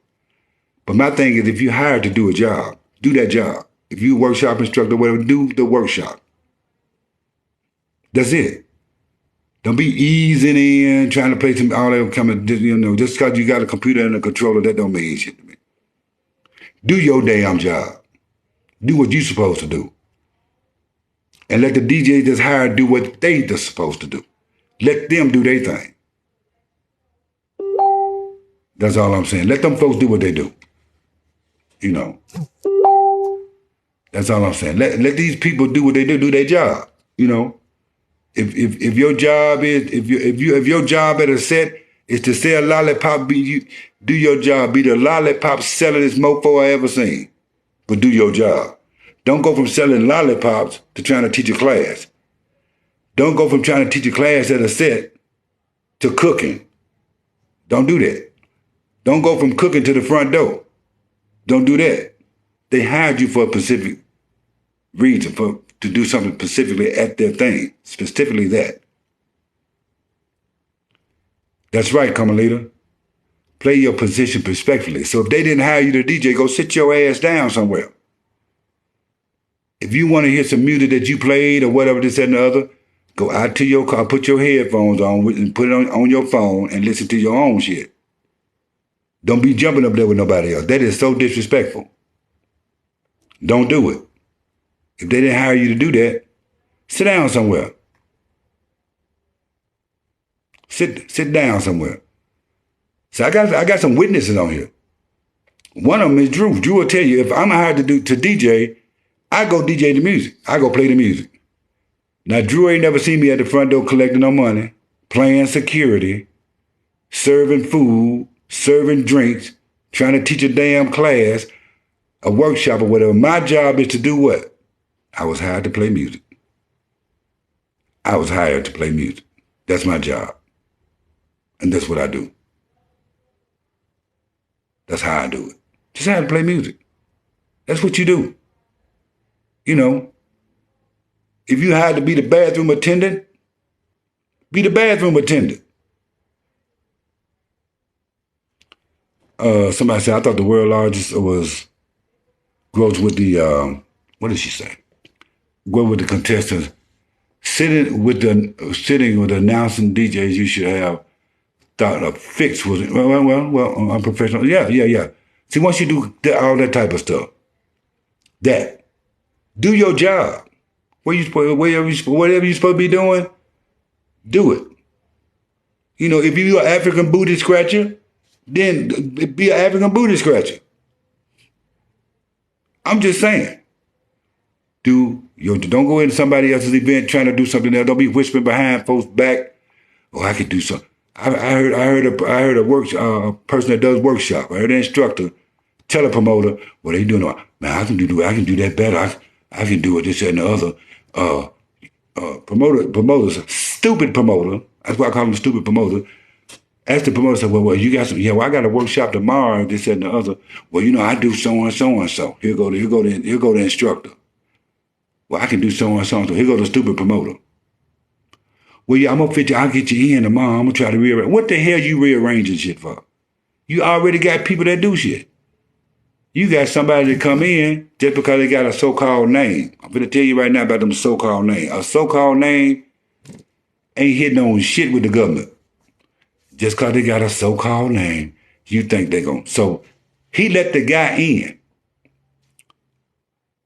But my thing is, if you're hired to do a job, do that job. If you're a workshop instructor, whatever, do the workshop. That's it. Don't be easing in, trying to play some all that coming. Just because you got a computer and a controller, that don't mean shit to me. Do your damn job. Do what you're supposed to do. And let the DJs that's hired do what they just supposed to do. Let them do their thing. That's all I'm saying. Let them folks do what they do. You know. That's all I'm saying. Let these people do what they do their job. You know. If your job is if your job at a set is to sell lollipop, do your job. Be the lollipop sellerest mofo I ever seen. But do your job. Don't go from selling lollipops to trying to teach a class. Don't go from trying to teach a class at a set to cooking. Don't do that. Don't go from cooking to the front door. Don't do that. They hired you for a specific reason, to do something specifically at their thing, specifically that. That's right, Carmelita. Play your position respectfully. So if they didn't hire you to DJ, go sit your ass down somewhere. If you want to hear some music that you played or whatever, this and the other, go out to your car, put your headphones on, and put it on your phone and listen to your own shit. Don't be jumping up there with nobody else. That is so disrespectful. Don't do it. If they didn't hire you to do that, sit down somewhere. Sit down somewhere. So I got some witnesses on here. One of them is Drew. Drew will tell you, if I'm hired to DJ, I go DJ the music. I go play the music. Now, Drew ain't never seen me at the front door collecting no money, playing security, serving food, serving drinks, trying to teach a damn class, a workshop or whatever. My job is to do what? I was hired to play music. I was hired to play music. That's my job. And that's what I do. That's how I do it. Just hired to play music. That's what you do. You know, if you had to be the bathroom attendant, be the bathroom attendant. Somebody said, I thought the world largest was growth with the, what did she say? Go with the contestants. Sitting with the announcing DJs, you should have thought a fix was, well, I'm professional. Yeah. See, once you do all that type of stuff, that. Do your job. Whatever you're supposed to be doing, do it. You know, if you're an African booty scratcher, then be an African booty scratcher. I'm just saying. Don't go into somebody else's event trying to do something else. Don't be whispering behind folks' back. Oh, I could do something. I heard a person that does workshop. I heard an instructor tell a promoter, what they doing? Man, I can do that better. I can do it, this, that, and the other. Promoters, stupid promoter. That's why I call them stupid promoter. Asked the promoter, said, well, you got some, I got a workshop tomorrow, this, that, and the other. Well, I do so and so and so. Here go the instructor. Well, I can do so and so and so. Here go the stupid promoter. Well, yeah, I'm gonna fit you. I'll get you in tomorrow. I'm gonna try to rearrange. What the hell you rearranging shit for? You already got people that do shit. You got somebody that come in just because they got a so-called name. I'm gonna tell you right now about them so-called name. A so-called name ain't hitting on shit with the government. Just because they got a so-called name, you think they're gonna. So he let the guy in.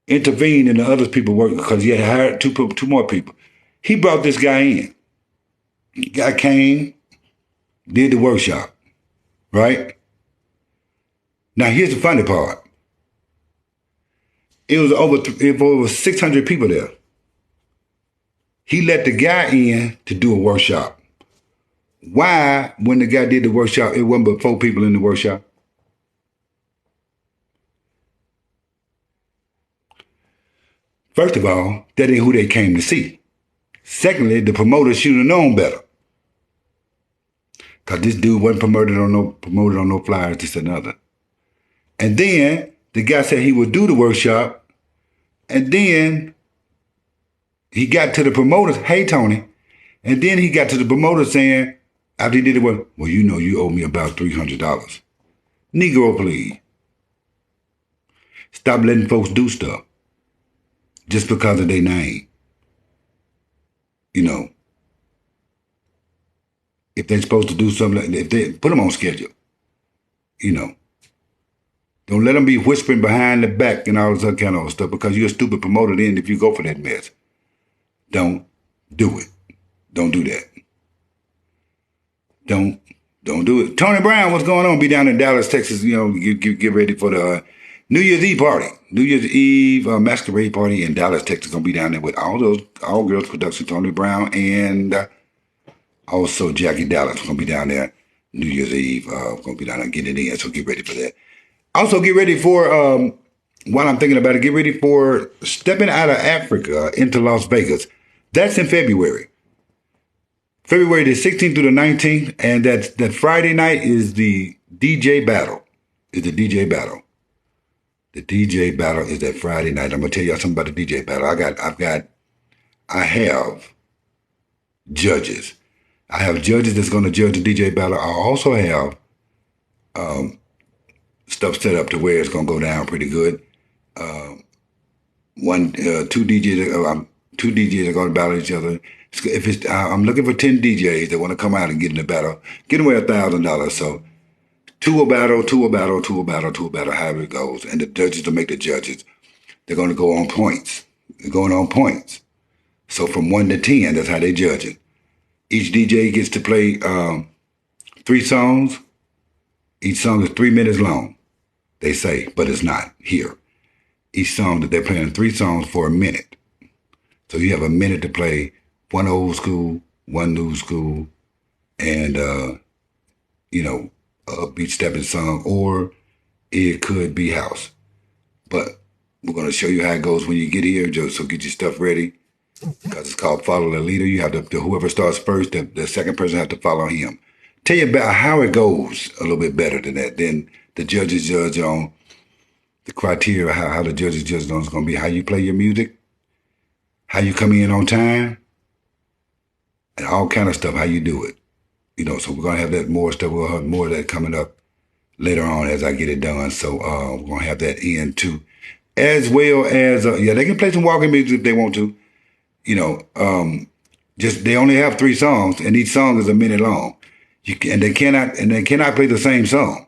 Intervene in the other people work because he had hired two more people. He brought this guy in. The guy came, did the workshop, right? Now here's the funny part. It was over 600 people there. He let the guy in to do a workshop. Why, when the guy did the workshop, it wasn't but 4 people in the workshop? First of all, that ain't who they came to see. Secondly, the promoter should have known better. Because this dude wasn't promoted on no flyers, this and another. And then the guy said he would do the workshop. And then he got to the promoters, hey, Tony. And then he got to the promoter saying, after he did the work, well, you owe me about $300. Negro, please. Stop letting folks do stuff just because of their name. If they're supposed to do something, if they put them on schedule, don't let them be whispering behind the back and all this other kind of stuff because you're a stupid promoter then if you go for that mess. Don't do it. Don't do that. Don't do it. Tony Brown, what's going on? Be down in Dallas, Texas, get ready for the New Year's Eve party. New Year's Eve masquerade party in Dallas, Texas. Gonna be down there with all girls production, Tony Brown, and also Jackie Dallas. Gonna be down there New Year's Eve. Gonna be down there getting it in, so get ready for that. Also get ready for, while I'm thinking about it, get ready for stepping out of Africa into Las Vegas. That's in February. February the 16th through the 19th, and that Friday night is the DJ battle. The DJ battle is that Friday night. I'm gonna tell y'all something about the DJ battle. I have judges. I have judges that's gonna judge the DJ battle. I also have stuff set up to where it's gonna go down pretty good. Two DJs are gonna battle each other. I'm looking for 10 DJs that want to come out and get in the battle, get away $1,000. So two will battle, however it goes. And the judges will make the judges. They're going to go on points. They're going on points. So from 1 to 10, that's how they judge it. Each DJ gets to play 3 songs. Each song is 3 minutes long, they say, but it's not here. Each song that they're playing 3 songs for a minute. So you have a minute to play 1 old school, 1 new school, and, a beat stepping song, or it could be house. But we're going to show you how it goes when you get here, so get your stuff ready, because it's called Follow the Leader. You have to, whoever starts first, the second person have to follow him. Tell you about how it goes a little bit better than that. Then the judges judge on the criteria, how the judges judge on it's going to be how you play your music, how you come in on time, and all kind of stuff, how you do it. So we're going to have that more stuff. We'll have more of that coming up later on as I get it done. So we're going to have that in too. As well as, they can play some walking music if they want to. Just they only have 3 songs, and each song is a minute long. They cannot play the same song.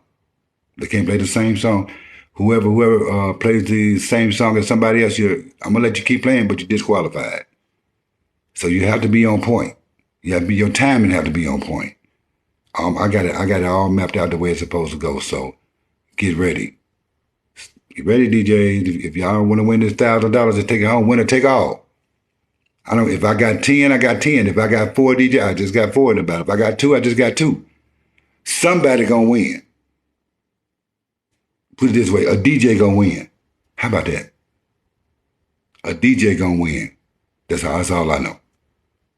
They can't play the same song. whoever plays the same song as somebody else, I'm gonna let you keep playing, but you're disqualified. So you have to be on point. Your timing have to be on point. I got it all mapped out the way it's supposed to go. So get ready. Get ready, DJs. If y'all want to win this $1,000 to take it home, winner take all. If I got 10, I got 10. If I got 4 DJs, I just got 4 in the battle. If I got 2, I just got 2. Somebody gonna win. Put it this way, a DJ gonna win. How about that? A DJ gonna win. That's all I know.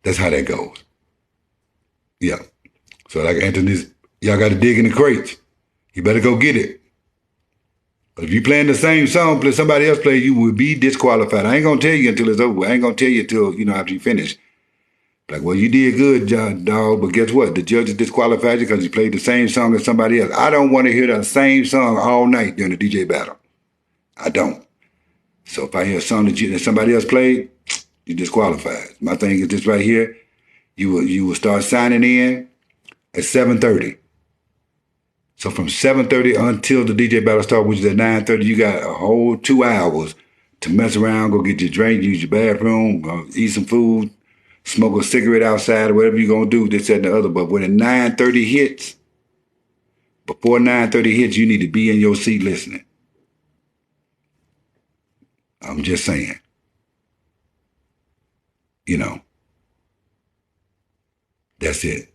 That's how that goes. Yeah. So like Anthony's, y'all got to dig in the crates. You better go get it. But if you playing the same song, play somebody else play, you will be disqualified. I ain't gonna tell you until it's over. I ain't gonna tell you until after you finish. Like, well, you did good, dog, but guess what? The judges disqualified you because you played the same song as somebody else. I don't want to hear the same song all night during the DJ battle. I don't. So if I hear a song that somebody else played, you're disqualified. My thing is this right here. You will start signing in at 7:30. So from 7:30 until the DJ battle starts, which is at 9:30, you got a whole 2 hours to mess around, go get your drink, use your bathroom, go eat some food, smoke a cigarette outside, or whatever you're going to do, this, that, and the other. But when the 9:30 hits, before 9:30 hits, you need to be in your seat listening. I'm just saying. That's it.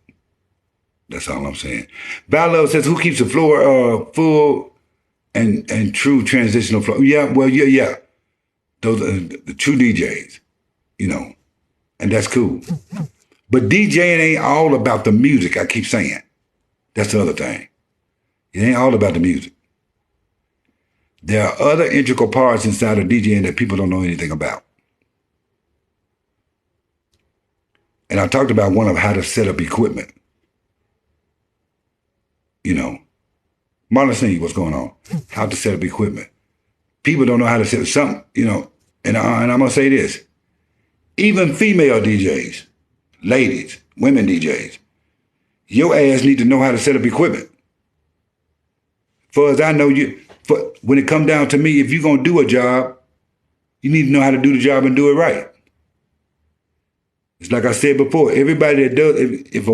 That's all I'm saying. Val says, who keeps the floor full and true transitional flow? Yeah, well, yeah. Those are the true DJs, and that's cool. But DJing ain't all about the music, I keep saying. That's the other thing. It ain't all about the music. There are other integral parts inside of DJing that people don't know anything about. And I talked about one of how to set up equipment. Marlon Sneed, what's going on? How to set up equipment. People don't know how to set up something, and I'm going to say this. Even female DJs, ladies, women DJs, your ass need to know how to set up equipment. For as I know, when it comes down to me, if you're going to do a job, you need to know how to do the job and do it right. It's like I said before, everybody that does, if a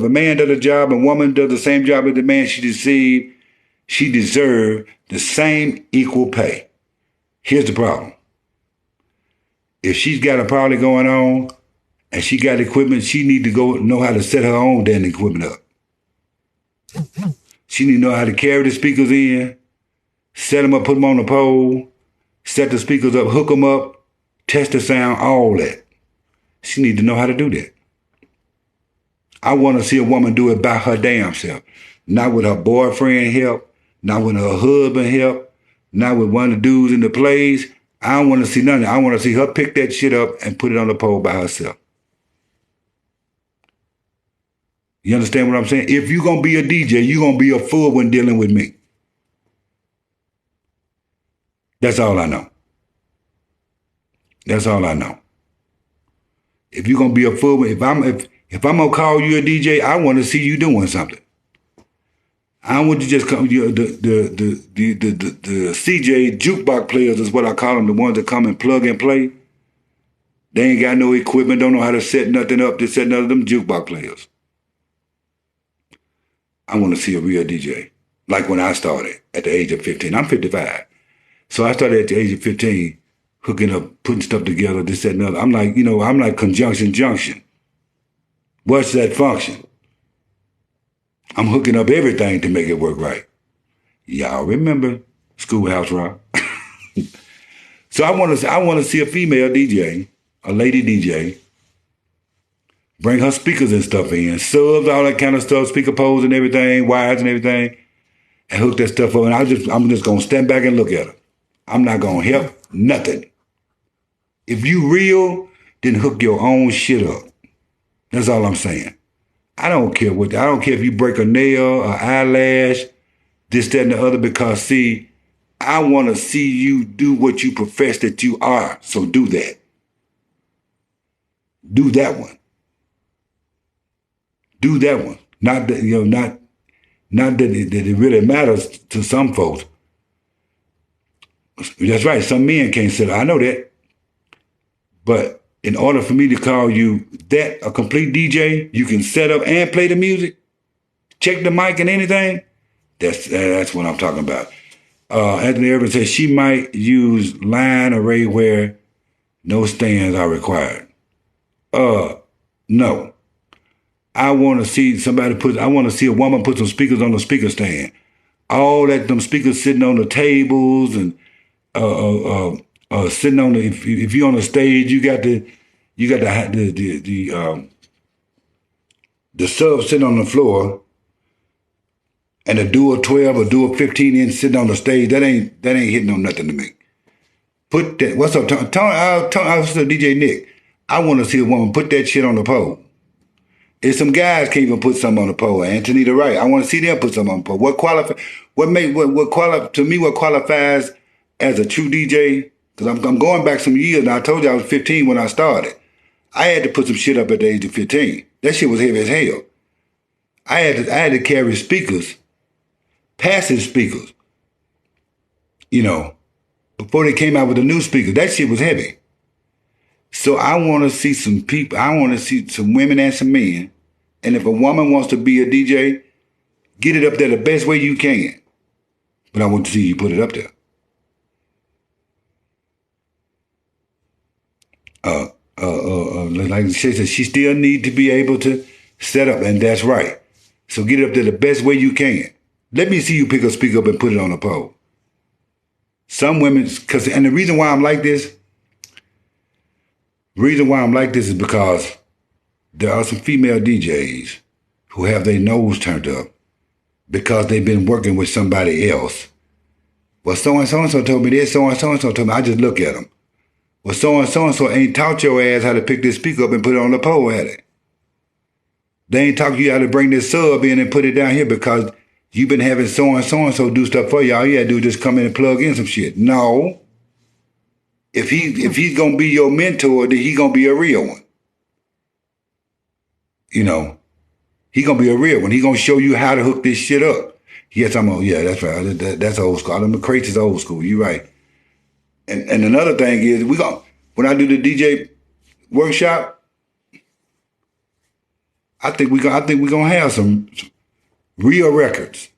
man does a job and a woman does the same job as the man, she deserves the same equal pay. Here's the problem. If she's got a party going on and she got equipment, she need to go know how to set her own damn equipment up. She need to know how to carry the speakers in, set them up, put them on the pole, set the speakers up, hook them up, test the sound, all that. She need to know how to do that. I want to see a woman do it by her damn self. Not with her boyfriend help, not with her husband help, not with one of the dudes in the plays. I don't want to see none of that. I want to see her pick that shit up and put it on the pole by herself. You understand what I'm saying? If you're going to be a DJ, you're going to be a fool when dealing with me. That's all I know. That's all I know. If you're gonna be a fool, if I'm gonna call you a DJ, I want to see you doing something. I don't want you to just come. The CJ jukebox players is what I call them. The ones that come and plug and play. They ain't got no equipment, don't know how to set nothing up. They set none of them jukebox players. I want to see a real DJ, like when I started at the age of 15. I'm 55, so I started at the age of 15. Hooking up, putting stuff together, this, that, and other. I'm like conjunction junction. What's that function? I'm hooking up everything to make it work right. Y'all remember Schoolhouse Rock? So I want to see a female DJ, a lady DJ, bring her speakers and stuff in, subs, all that kind of stuff, speaker poles and everything, wires and everything, and hook that stuff up. And I'm just gonna stand back and look at her. I'm not gonna help nothing. If you real, then hook your own shit up. That's all I'm saying. I don't care if you break a nail, an eyelash, this, that, and the other, because see, I want to see you do what you profess that you are. So do that. Do that one. Do that one. Not that, not that it really matters to some folks. That's right. Some men can't set up. I know that. But in order for me to call you that a complete DJ, you can set up and play the music, check the mic and anything. That's what I'm talking about. Anthony Irvin says she might use line array where no stands are required. No. I want to see I want to see a woman put some speakers on the speaker stand. All that, them speakers sitting on the tables and sitting on the, if you're on the stage, you got the sub sitting on the floor and a dual 12 or dual 15 inch sitting on the stage. That ain't hitting on nothing to me. Put that, what's up, Tony? I was to DJ Nick. I want to see a woman put that shit on the pole. If some guys can't even put something on the pole, Anthony the right, I want to see them put something on the pole. What qualifies as a true DJ? Because I'm going back some years now. I told you I was 15 when I started. I had to put some shit up at the age of 15. That shit was heavy as hell. I had to carry speakers, passive speakers, before they came out with the new speakers. That shit was heavy. So I want to see some people, I want to see some women and some men. And if a woman wants to be a DJ, get it up there the best way you can. But I want to see you put it up there. Like she said, she still need to be able to set up, and that's right. So get it up there the best way you can. Let me see you pick a speaker up and put it on a pole. Some women, and the reason why I'm like this, is because there are some female DJs who have their nose turned up because they've been working with somebody else. Well, so-and-so told me this, so-and-so told me. I just look at them. Well, so-and-so ain't taught your ass how to pick this speaker up and put it on the pole, had it. They ain't taught you how to bring this sub in and put it down here because you've been having so-and-so do stuff for you. All you had to do is just come in and plug in some shit. No. If he's going to be your mentor, then he's going to be a real one. He's going to be a real one. He's going to show you how to hook this shit up. Yes, yeah, that's right. That's old school. Them crates is old school. You're right. And another thing is, when I do the DJ workshop, I think we're gonna have some real records.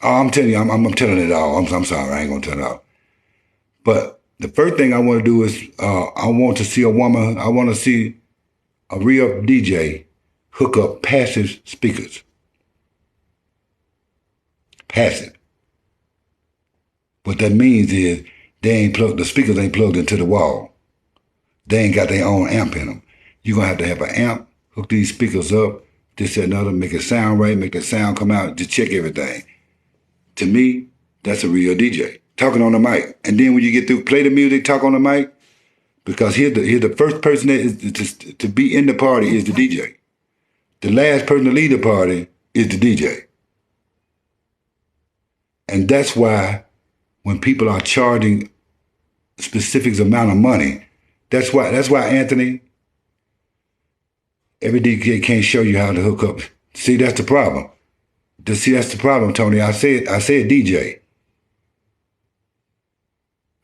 Oh, I'm telling you, I'm telling it all. I'm sorry, I ain't gonna tell it all. But the first thing I want to do is I want to see a real DJ hook up passive speakers. Passive. What that means is the speakers ain't plugged into the wall. They ain't got their own amp in them. You're gonna have an amp, hook these speakers up, this, that, and other, make it sound right, make the sound come out, just check everything. To me, that's a real DJ. Talking on the mic. And then when you get through, play the music, talk on the mic. Because here's the first person that is to be in the party is the DJ. The last person to lead the party is the DJ. And that's why when people are charging specific amount of money, that's why Anthony, every DJ can't show you how to hook up. See, that's the problem. That's the problem, Tony. I said DJ.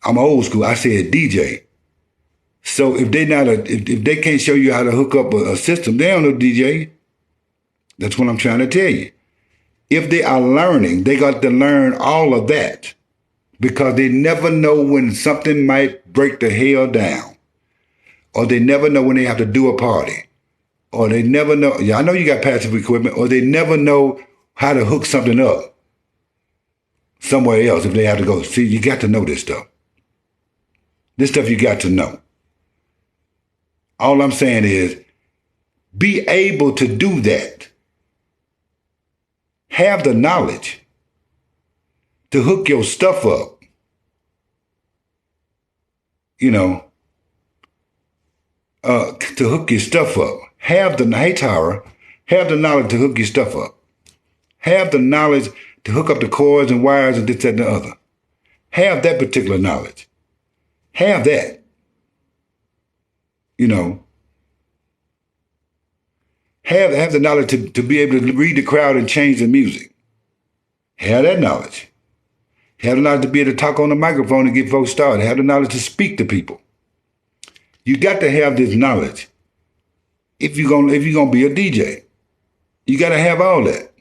I'm old school. I said DJ. So if they can't show you how to hook up a system, they don't know DJ. That's what I'm trying to tell you. If they are learning, they got to learn all of that because they never know when something might break the hell down, or they never know when they have to do a party, or they never know. Yeah, I know you got passive equipment, or they never know how to hook something up somewhere else if they have to go. See, you got to know this stuff. This stuff you got to know. All I'm saying is be able to do that. Have the knowledge to hook your stuff up. To hook your stuff up. Have the knowledge to hook your stuff up. Have the knowledge to hook up the cords and wires and this, that, and the other. Have that particular knowledge. Have that. Have the knowledge to be able to read the crowd and change the music. Have that knowledge. Have the knowledge to be able to talk on the microphone and get folks started. Have the knowledge to speak to people. You got to have this knowledge if you're gonna be a DJ. You got to have all that.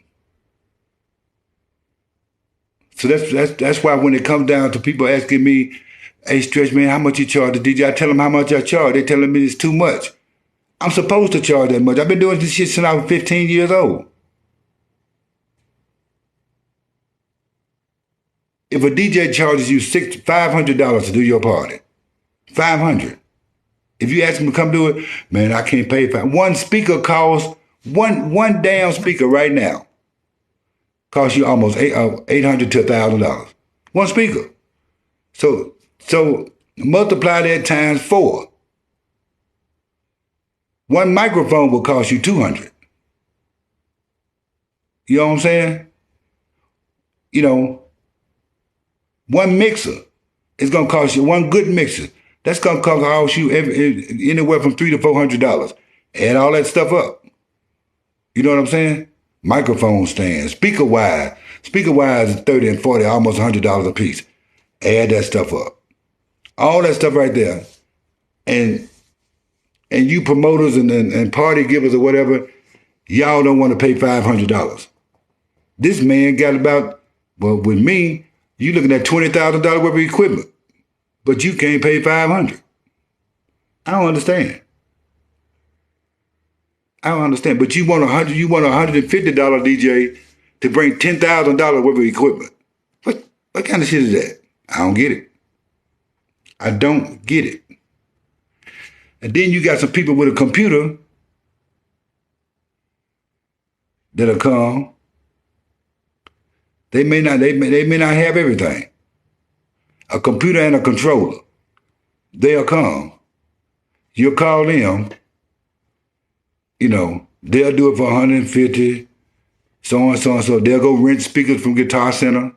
So that's why when it comes down to people asking me, "Hey, Stretch, man, how much you charge the DJ?" I tell them how much I charge. They telling me it's too much. I'm supposed to charge that much. I've been doing this shit since I was 15 years old. If a DJ charges you $500 to do your party, $500. If you ask them to come do it, man, I can't pay for it. One speaker costs, one damn speaker right now costs you almost $800 to $1,000. One speaker. So multiply that times 4. One microphone will cost you $200. You know what I'm saying? You know, one mixer is gonna cost you, one good mixer, that's gonna cost you anywhere from $300 to $400. Add all that stuff up. You know what I'm saying? Microphone stands, speaker wire. Speaker wires is $30 and $40, almost $100 a piece. Add that stuff up. All that stuff right there. And you promoters and party givers or whatever, y'all don't want to pay $500. This man got about, well, with me, you looking at $20,000 worth of equipment, but you can't pay $500. I don't understand. But you want $150 DJ to bring $10,000 worth of equipment. What kind of shit is that? I don't get it. I don't get it. And then you got some people with a computer that'll come. They may not have everything. A computer and a controller. They'll come. You'll call them. You know, they'll do it for $150, so on, so on, so. They'll go rent speakers from Guitar Center,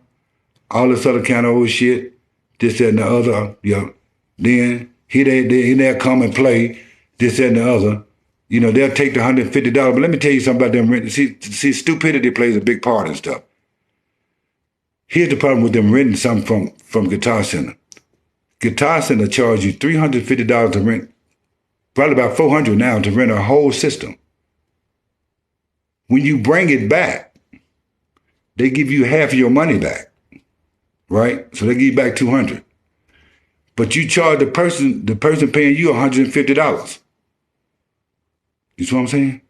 all this other kind of old shit, this, that, and the other. You know. Then they'll come and play this, that, and the other. You know, they'll take the $150. But let me tell you something about them renting. See, stupidity plays a big part in stuff. Here's the problem with them renting something from Guitar Center. Guitar Center charge you $350 to rent, probably about $400 now to rent a whole system. When you bring it back, they give you half of your money back, right? So they give you back $200. But you charge the person paying you $150. You see what I'm saying?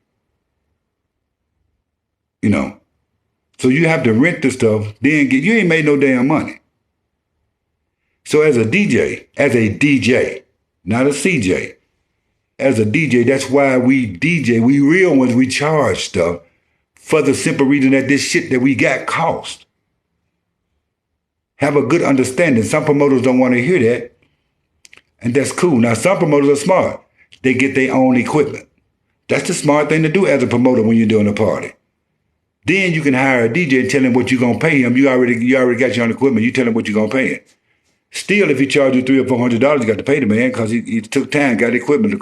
You know. So you have to rent the stuff, then you ain't made no damn money. So as a DJ, not a CJ, as a DJ, that's why we real ones, we charge stuff for the simple reason that this shit that we got cost. Have a good understanding. Some promoters don't want to hear that, and that's cool. Now, some promoters are smart. They get their own equipment. That's the smart thing to do as a promoter when you're doing a party. Then you can hire a DJ and tell him what you're going to pay him. You already got your own equipment. You tell him what you're going to pay him. Still, if he charges you $300 or $400, you got to pay the man because he took time, got equipment. The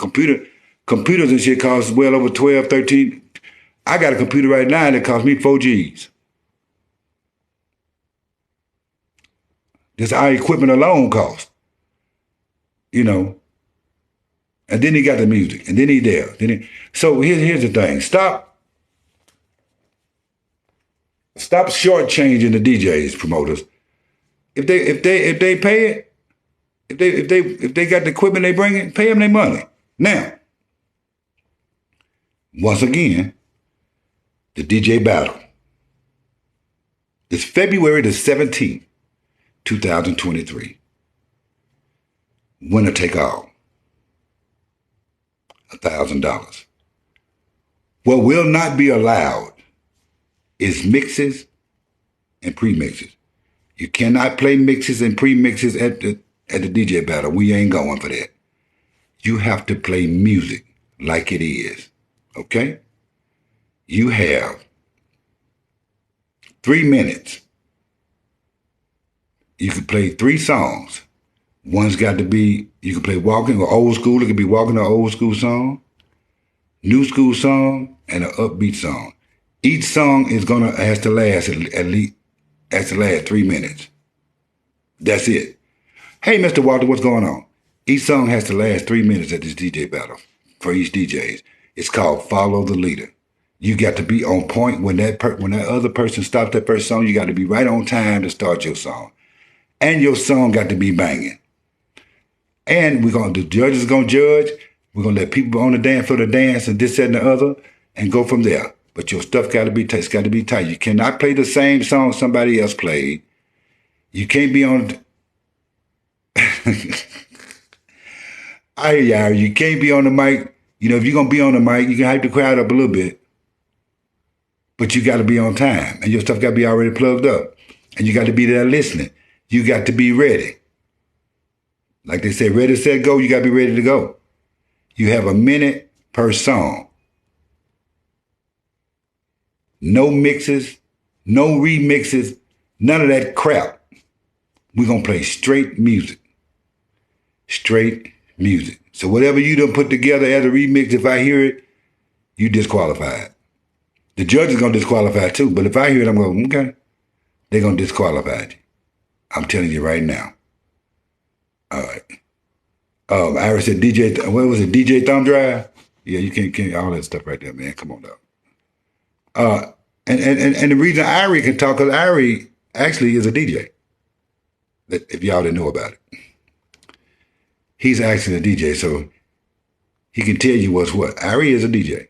computers and shit cost well over 12, 13. I got a computer right now that cost me 4 G's. Just our equipment alone cost. You know. And then he got the music. And then he there. So here's the thing. Stop shortchanging the DJs, promoters. If they pay it, if they got the equipment they bring it, pay them their money. Now, once again, the DJ battle. It's February the 17th, 2023. Winner take all. $1,000. What will not be allowed is mixes and pre-mixes. You cannot play mixes and pre-mixes at the DJ battle. We ain't going for that. You have to play music like it is. Okay? You have 3 minutes. You can play 3 songs. One's got to be, you can play walking or old school. It could be walking or old school song, new school song, and an upbeat song. Each song has to last at least 3 minutes. That's it. Hey, Mr. Walter, what's going on? Each song has to last 3 minutes at this DJ battle for each DJs. It's called Follow the Leader. You got to be on point when that other person stops that first song. You got to be right on time to start your song, and your song got to be banging. And the judges are gonna judge. We're gonna let people on the dance floor to dance and this, that, and the other, and go from there. But your stuff got to be tight. It's got to be tight. You cannot play the same song somebody else played. You can't be on. You can't be on the mic. You know, if you're gonna be on the mic, you can hype the crowd up a little bit, but you got to be on time, and your stuff got to be already plugged up, and you got to be there listening. You got to be ready. Like they say, ready, set, go. You got to be ready to go. You have a minute per song. No mixes, no remixes, none of that crap. We're gonna play straight music. Straight music. So whatever you done put together as a remix, if I hear it, you disqualified. The judge is going to disqualify too, but if I hear it, I'm going, okay. They're going to disqualify you. I'm telling you right now. All right. Iris said DJ, what was it, DJ Thumb Drive? Yeah, you can't, all that stuff right there, man. Come on up. And the reason Irie can talk, because Irie actually is a DJ. If y'all didn't know about it. He's actually a DJ, so he can tell you what's what. Irie is a DJ.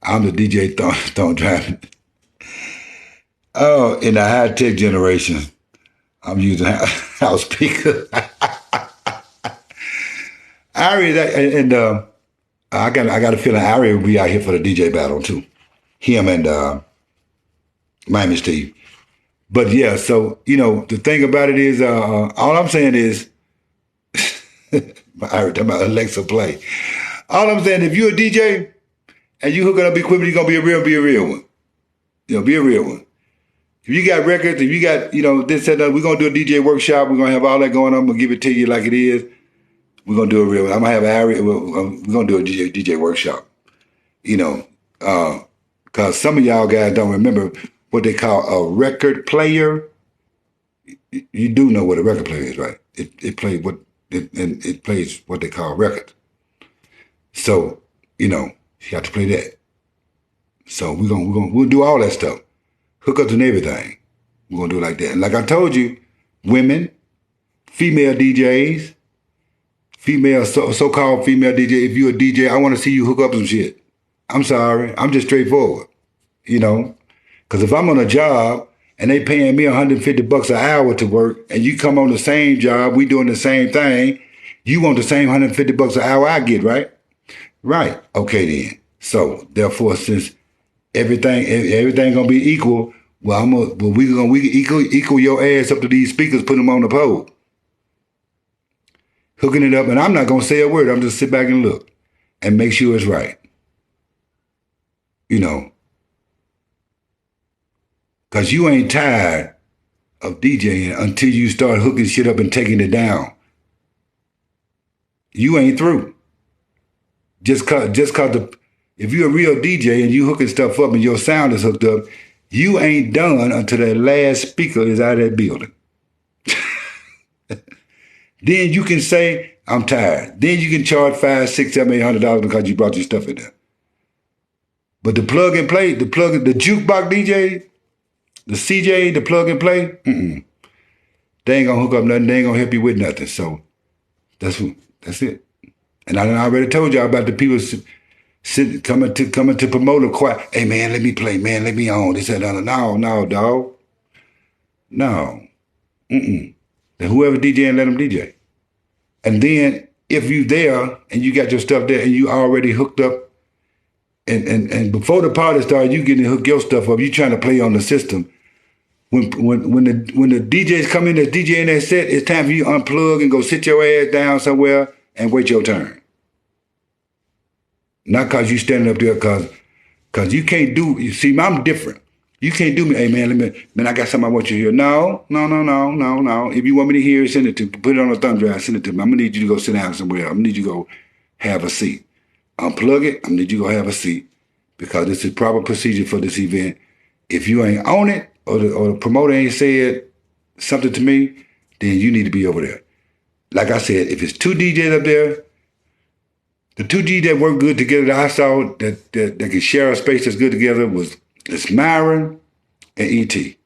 I'm the DJ Thumb Drive. Oh, in the high-tech generation, I'm using house speaker. Irie, and I got a feeling Irie will be out here for the DJ battle too. Him and Miami Steve. But yeah, so, you know, the thing about it is, all I'm saying is, I talking about Alexa Play. All I'm saying, if you're a DJ and you hooking up equipment, you're going to be a real one. You know, be a real one. If you got records, if you got, you know, this and that, we're going to do a DJ workshop. We're going to have all that going on. I'm going to give it to you like it is. We're going to do a real one. I'm going to have Harry. We're going to do a DJ workshop. You know, because some of y'all guys don't remember what they call a record player. You do know what a record player is, right? It plays what they call records. So, you know, you have to play that. So we'll do all that stuff. Hookups and everything. We're gonna do it like that. And like I told you, women, female DJs, so-called female DJ, if you're a DJ, I want to see you hook up some shit. I'm sorry. I'm just straightforward. You know? Because if I'm on a job and they paying me $150 an hour to work, and you come on the same job, we doing the same thing, you want the same $150 an hour I get, right? Right. Okay then. So therefore, since everything gonna be equal, we can equal your ass up to these speakers, put them on the pole, hooking it up, and I'm not gonna say a word. I'm just sit back and look and make sure it's right. You know. Because you ain't tired of DJing until you start hooking shit up and taking it down. You ain't through. Just cause if you're a real DJ and you hooking stuff up and your sound is hooked up, you ain't done until that last speaker is out of that building. Then you can say, I'm tired. Then you can charge $500, $600, $700, $800 because you brought your stuff in there. But the plug and play, the jukebox DJ, the CJ, the plug and play, they ain't gonna hook up nothing. They ain't gonna help you with nothing. So that's it. And I already told y'all about the people coming to promote a choir. Hey man, let me play. Man, let me on. They said, no, dog. No. Then whoever DJing, let them DJ. And then if you there and you got your stuff there and you already hooked up, and before the party started, you getting to hook your stuff up. You trying to play on the system. When the DJs come in that's DJing that set, it's time for you to unplug and go sit your ass down somewhere and wait your turn. Not because you standing up there, because you can't do, you see, I'm different. You can't do me, hey man, I got something I want you to hear. No. If you want me to hear it, send it to me. Put it on a thumb drive, send it to me. I'm gonna need you to go sit down somewhere. I'm gonna need you to go have a seat. Unplug it, I'm gonna need you to go have a seat, because this is proper procedure for this event. If you ain't on it, or the promoter ain't said something to me, then you need to be over there. Like I said, if it's 2 DJs up there, the 2 DJs that work good together that I saw that can share a space that's good together it's Myron and E.T.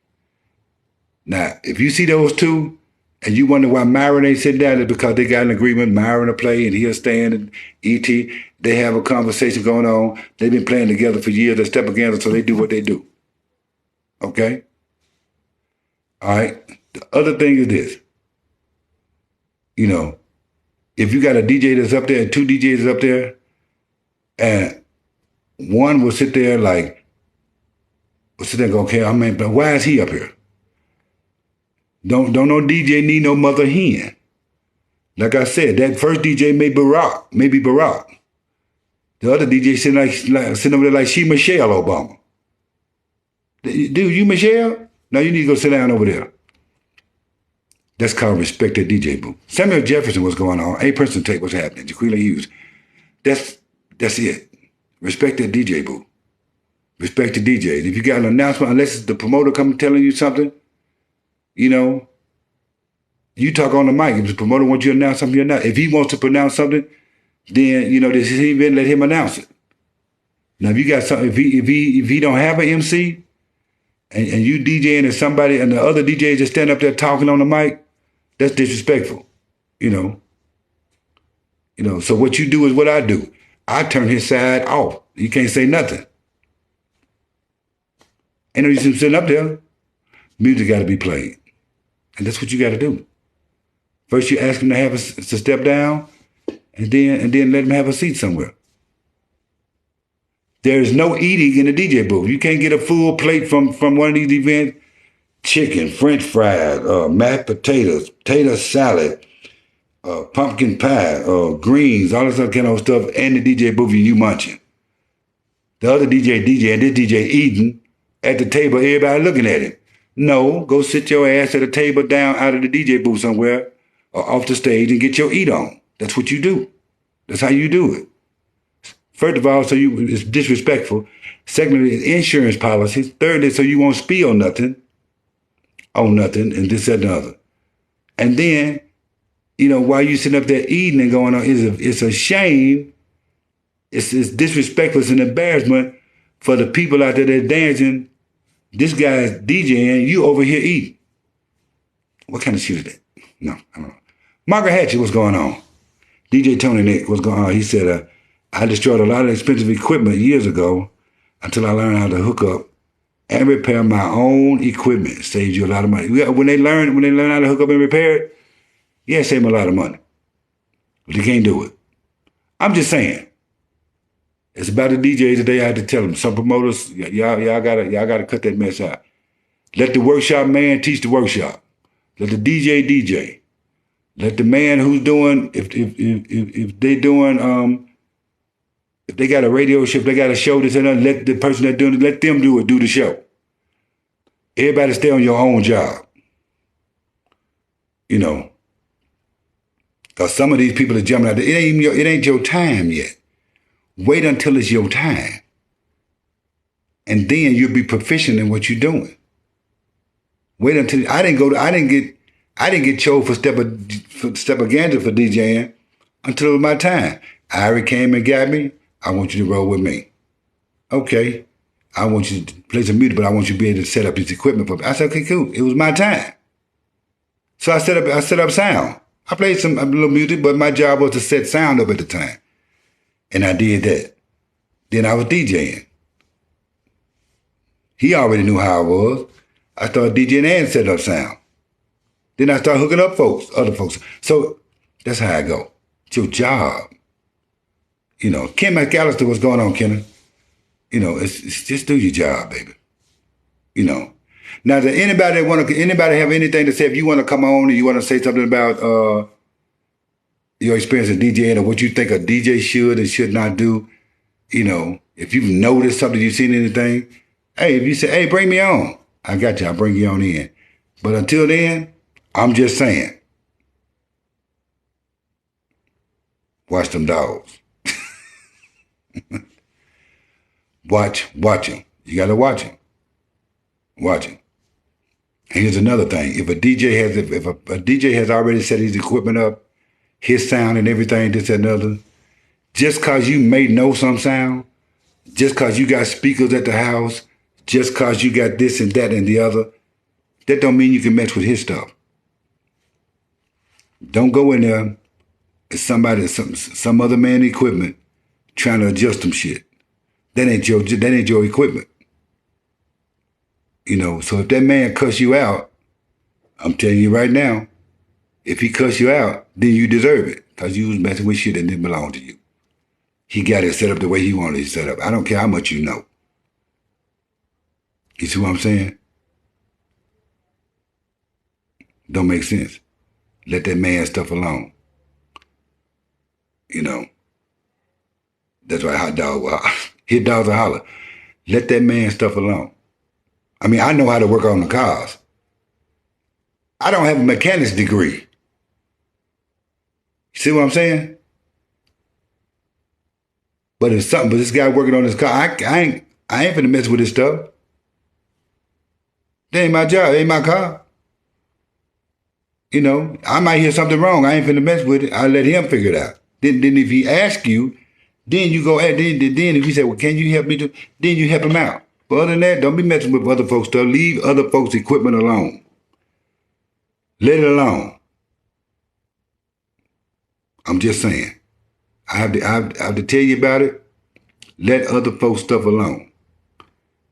Now, if you see those 2 and you wonder why Myron ain't sitting down, it's because they got an agreement. Myron will play and he'll stand, and E.T., they have a conversation going on. They've been playing together for years. They step together, so they do what they do. Okay? All right? The other thing is this. You know, if you got a DJ that's up there and 2 DJs up there, and one will sit there and go, okay, I mean, but why is he up here? Don't no DJ need no mother hen. Like I said, that first DJ may be Barack. The other DJ sitting over there like she Michelle Obama. Dude, you Michelle? No, you need to go sit down over there. That's called respect the DJ booth. Samuel Jefferson was going on. A person take what's happening. Jaquila Hughes. That's it. Respect the DJ booth. Respect the DJ. If you got an announcement, unless it's the promoter coming telling you something, you know, you talk on the mic. If the promoter wants you to announce something, you're not. If he wants to pronounce something, then, you know, this event, let him announce it. Now, if you got something, if he don't have an MC, and you DJing and somebody, and the other DJs just stand up there talking on the mic, that's disrespectful, you know. You know, so what you do is what I do. I turn his side off. He can't say nothing. Ain't no use him sitting up there. Music got to be played. And that's what you got to do. First, you ask him to step down, and then let him have a seat somewhere. There is no eating in the DJ booth. You can't get a full plate from one of these events. Chicken, French fries, mashed potatoes, potato salad, pumpkin pie, greens, all this other kind of stuff, and the DJ booth, and you munching. The other DJ and this DJ eating at the table, everybody looking at him. No, go sit your ass at a table down out of the DJ booth somewhere or off the stage and get your eat on. That's what you do. That's how you do it. First of all, it's disrespectful. Secondly, it's insurance policies. Thirdly, so you won't spill nothing on nothing and this, that, and the other. And then, you know, while you sitting up there eating and going on, it's a shame. It's disrespectful. It's an embarrassment for the people out there that are dancing. This guy's DJing, you over here eating. What kind of shit is that? No, I don't know. Margaret Hatchett, what's going on? DJ Tony Nick, what's going on? He said, I destroyed a lot of expensive equipment years ago until I learned how to hook up and repair my own equipment. Saves you a lot of money. When they learn how to hook up and repair it, yeah, it saves them a lot of money. But they can't do it. I'm just saying. It's about the DJs today. I had to tell them. Some promoters, y'all gotta cut that mess out. Let the workshop man teach the workshop. Let the DJ DJ. Let the man who's doing, if they doing, if they got a radio show, if they got a show that's in, let the person that's doing it, let them do the show. Everybody stay on your own job. You know. Because some of these people are jumping out there. It ain't your time yet. Wait until it's your time. And then you'll be proficient in what you're doing. Wait until I didn't get chose for Stepaganda for DJing until it was my time. Irie came and got me. I want you to roll with me. Okay. I want you to play some music, but I want you to be able to set up this equipment for me. I said, okay, cool. It was my time. So I set up sound. I played a little music, but my job was to set sound up at the time. And I did that. Then I was DJing. He already knew how I was. I started DJing and setting up sound. Then I started hooking up other folks. So that's how I go. It's your job. You know, Ken McAllister, what's going on, Kenny? You know, it's just do your job, baby. You know. Now, does anybody have anything to say? If you want to come on and you want to say something about your experience in DJing or what you think a DJ should and should not do, you know, if you've noticed something, you've seen anything, hey, if you say, hey, bring me on, I got you. I'll bring you on in. But until then, I'm just saying, watch them dogs. Watch them. You got to watch them. Watch them. And here's another thing. If a DJ has if a DJ has already set his equipment up, his sound and everything, this and another, just cause you may know some sound, just cause you got speakers at the house, just cause you got this and that and the other, that don't mean you can mess with his stuff. Don't go in there as somebody, some other man equipment trying to adjust some shit. That ain't your equipment. You know, so if that man cuss you out, I'm telling you right now, if he cuss you out, then you deserve it. Because you was messing with shit that didn't belong to you. He got it set up the way he wanted it set up. I don't care how much you know. You see what I'm saying? Don't make sense. Let that man stuff alone. You know. That's why hot dogs are holler. Let that man stuff alone. I mean, I know how to work on the cars. I don't have a mechanics degree. You see what I'm saying? But it's something. But this guy working on his car, I ain't finna mess with his stuff. That ain't my job. It ain't my car. You know, I might hear something wrong. I ain't finna mess with it. I let him figure it out. Then if he asks you, then you go. Then if he say, "Well, can you help me?" Then you help him out. But other than that, don't be messing with other folks' stuff. Leave other folks' equipment alone. Let it alone. I'm just saying. I have to tell you about it. Let other folks' stuff alone.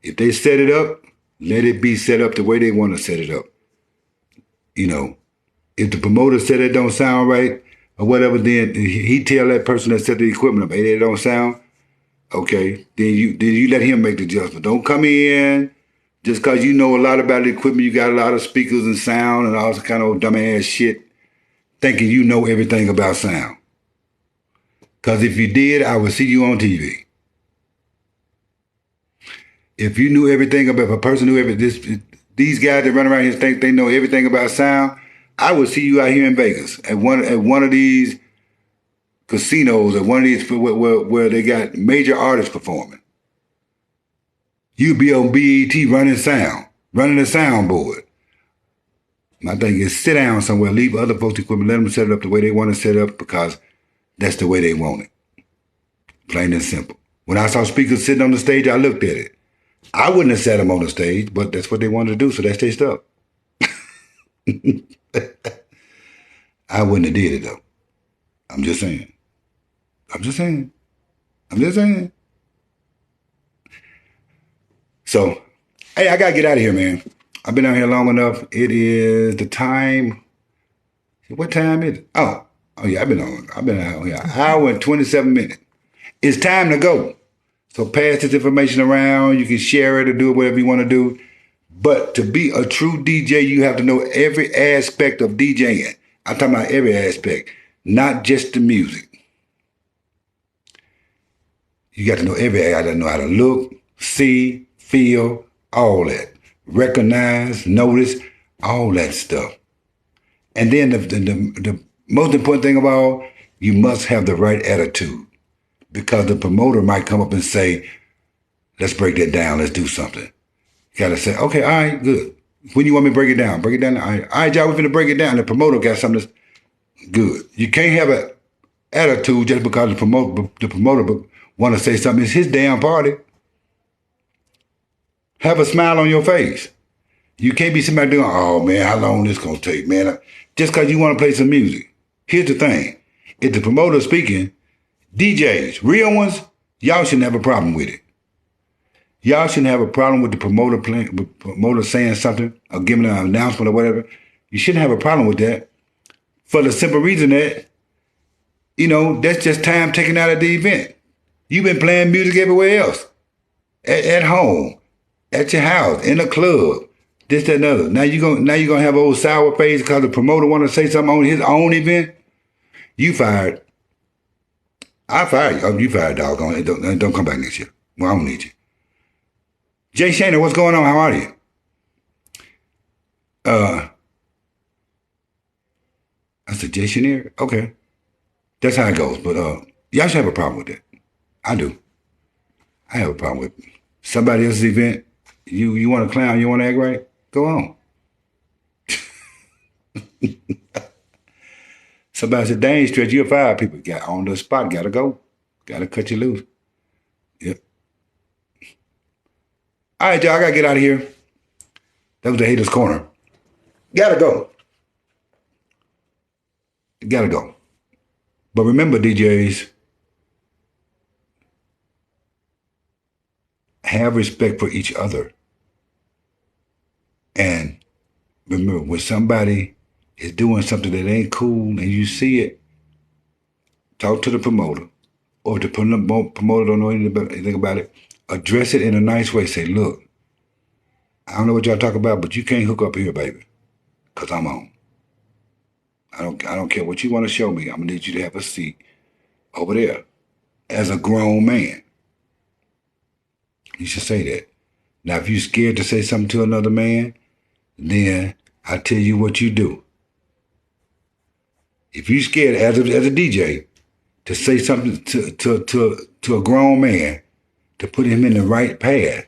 If they set it up, let it be set up the way they want to set it up. You know, if the promoter said it don't sound right or whatever, then he tell that person that set the equipment up, hey, it don't sound okay. Then you let him make the adjustment. Don't come in just because you know a lot about the equipment. You got a lot of speakers and sound and all this kind of dumbass shit, thinking you know everything about sound. Because if you did, I would see you on TV. If you knew everything about, if a person knew everything, these guys that run around here think they know everything about sound, I would see you out here in Vegas at one of these casinos, at one of these where they got major artists performing. You'd be on BET running the soundboard. My thing is sit down somewhere, leave other folks' equipment, let them set it up the way they want to set it up because that's the way they want it. Plain and simple. When I saw speakers sitting on the stage, I looked at it. I wouldn't have sat them on the stage, but that's what they wanted to do, so that's their stuff. I wouldn't have did it, though. I'm just saying. So, hey, I got to get out of here, man. I've been out here long enough. It is the time. What time is it? Oh yeah, I've been out here an hour and 27 minutes. It's time to go. So pass this information around. You can share it or do whatever you want to do. But to be a true DJ, you have to know every aspect of DJing. I'm talking about every aspect, not just the music. You got to know every. I got to know how to look, see, feel, all that. Recognize, notice, all that stuff. And then the most important thing of all, you must have the right attitude. Because the promoter might come up and say, let's break that down, let's do something. You gotta say, okay, all right, good. When you want me to break it down? Break it down. All right, y'all, we're finna break it down. The promoter got something that's good. You can't have an attitude just because the promoter want to say something. It's his damn party. Have a smile on your face. You can't be somebody doing, oh man, how long this gonna take, man? Just because you want to play some music. Here's the thing. If the promoter's speaking, DJs, real ones, y'all shouldn't have a problem with it. Y'all shouldn't have a problem with the promoter saying something or giving an announcement or whatever. You shouldn't have a problem with that for the simple reason that, you know, that's just time taken out of the event. You've been playing music everywhere else. At home, at your house, in a club, this, that, and other. Now you're gonna have an old sour face because the promoter want to say something on his own event. You fired. I fired you. Oh, you fired, doggone. Don't come back next year. Well, I don't need you. Jay Shana, what's going on? How are you? I said, Jay Shana? Okay. That's how it goes. But y'all should have a problem with that. I do. I have a problem with somebody else's event. You want to clown, you want to act right? Go on. Somebody said, dang, Stretch, you're fired. People got on the spot, gotta go. Gotta cut you loose. Yep. All right, y'all, I gotta get out of here. That was the Haters Corner. Gotta go. Gotta go. But remember, DJs, have respect for each other. And remember, when somebody is doing something that ain't cool and you see it, talk to the promoter. Or if the promoter don't know anything about it, address it in a nice way. Say, look, I don't know what y'all talk about, but you can't hook up here, baby, because I'm on. I don't care what you want to show me. I'm going to need you to have a seat over there as a grown man. You should say that. Now, if you're scared to say something to another man, then I tell you what you do. If you're scared as a DJ to say something to a grown man, to put him in the right path,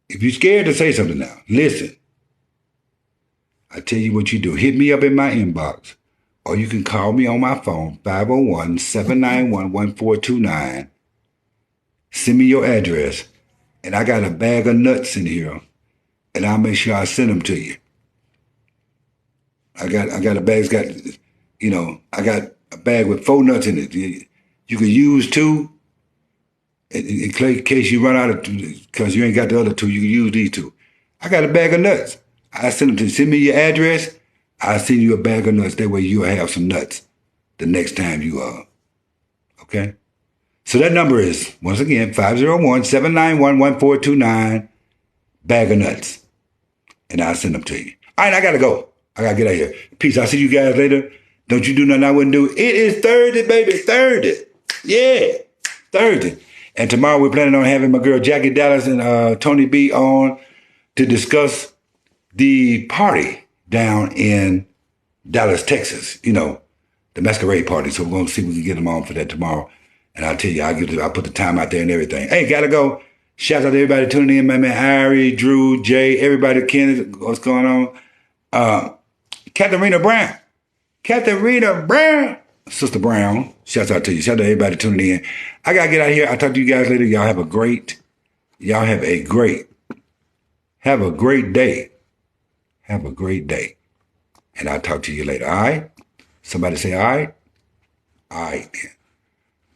if you're scared to say something now, listen. I tell you what you do. Hit me up in my inbox, or you can call me on my phone, 501-791-1429. Send me your address, and I got a bag of nuts in here, and I'll make sure I send them to you. I got a bag. I got a bag with 4 nuts in it. You can use 2. In case you run out of, because you ain't got the other 2, you can use these 2. I got a bag of nuts. I send them to you. Send me your address. I'll send you a bag of nuts. That way you'll have some nuts the next time you okay? So that number is, once again, 501-791-1429, bag of nuts. And I'll send them to you. All right, I got to go. I got to get out of here. Peace. I'll see you guys later. Don't you do nothing I wouldn't do. It is Thursday, baby. Thursday. Yeah. Thursday. And tomorrow we're planning on having my girl Jackie Dallas and Tony B on to discuss the party down in Dallas, Texas. You know, the masquerade party. So we're going to see if we can get them on for that tomorrow. And I'll tell you, I'll put the time out there and everything. Hey, gotta go. Shout out to everybody tuning in, my man Ari, Drew, Jay, everybody, Ken, what's going on? Katharina Brown. Sister Brown. Shouts out to you. Shout out to everybody tuning in. I gotta get out of here. I'll talk to you guys later. Y'all have a great day. Have a great day. And I'll talk to you later. All right? Somebody say, all right? All right, then.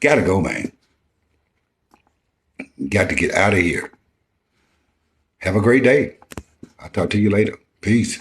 Gotta go, man. Got to get out of here. Have a great day. I'll talk to you later. Peace.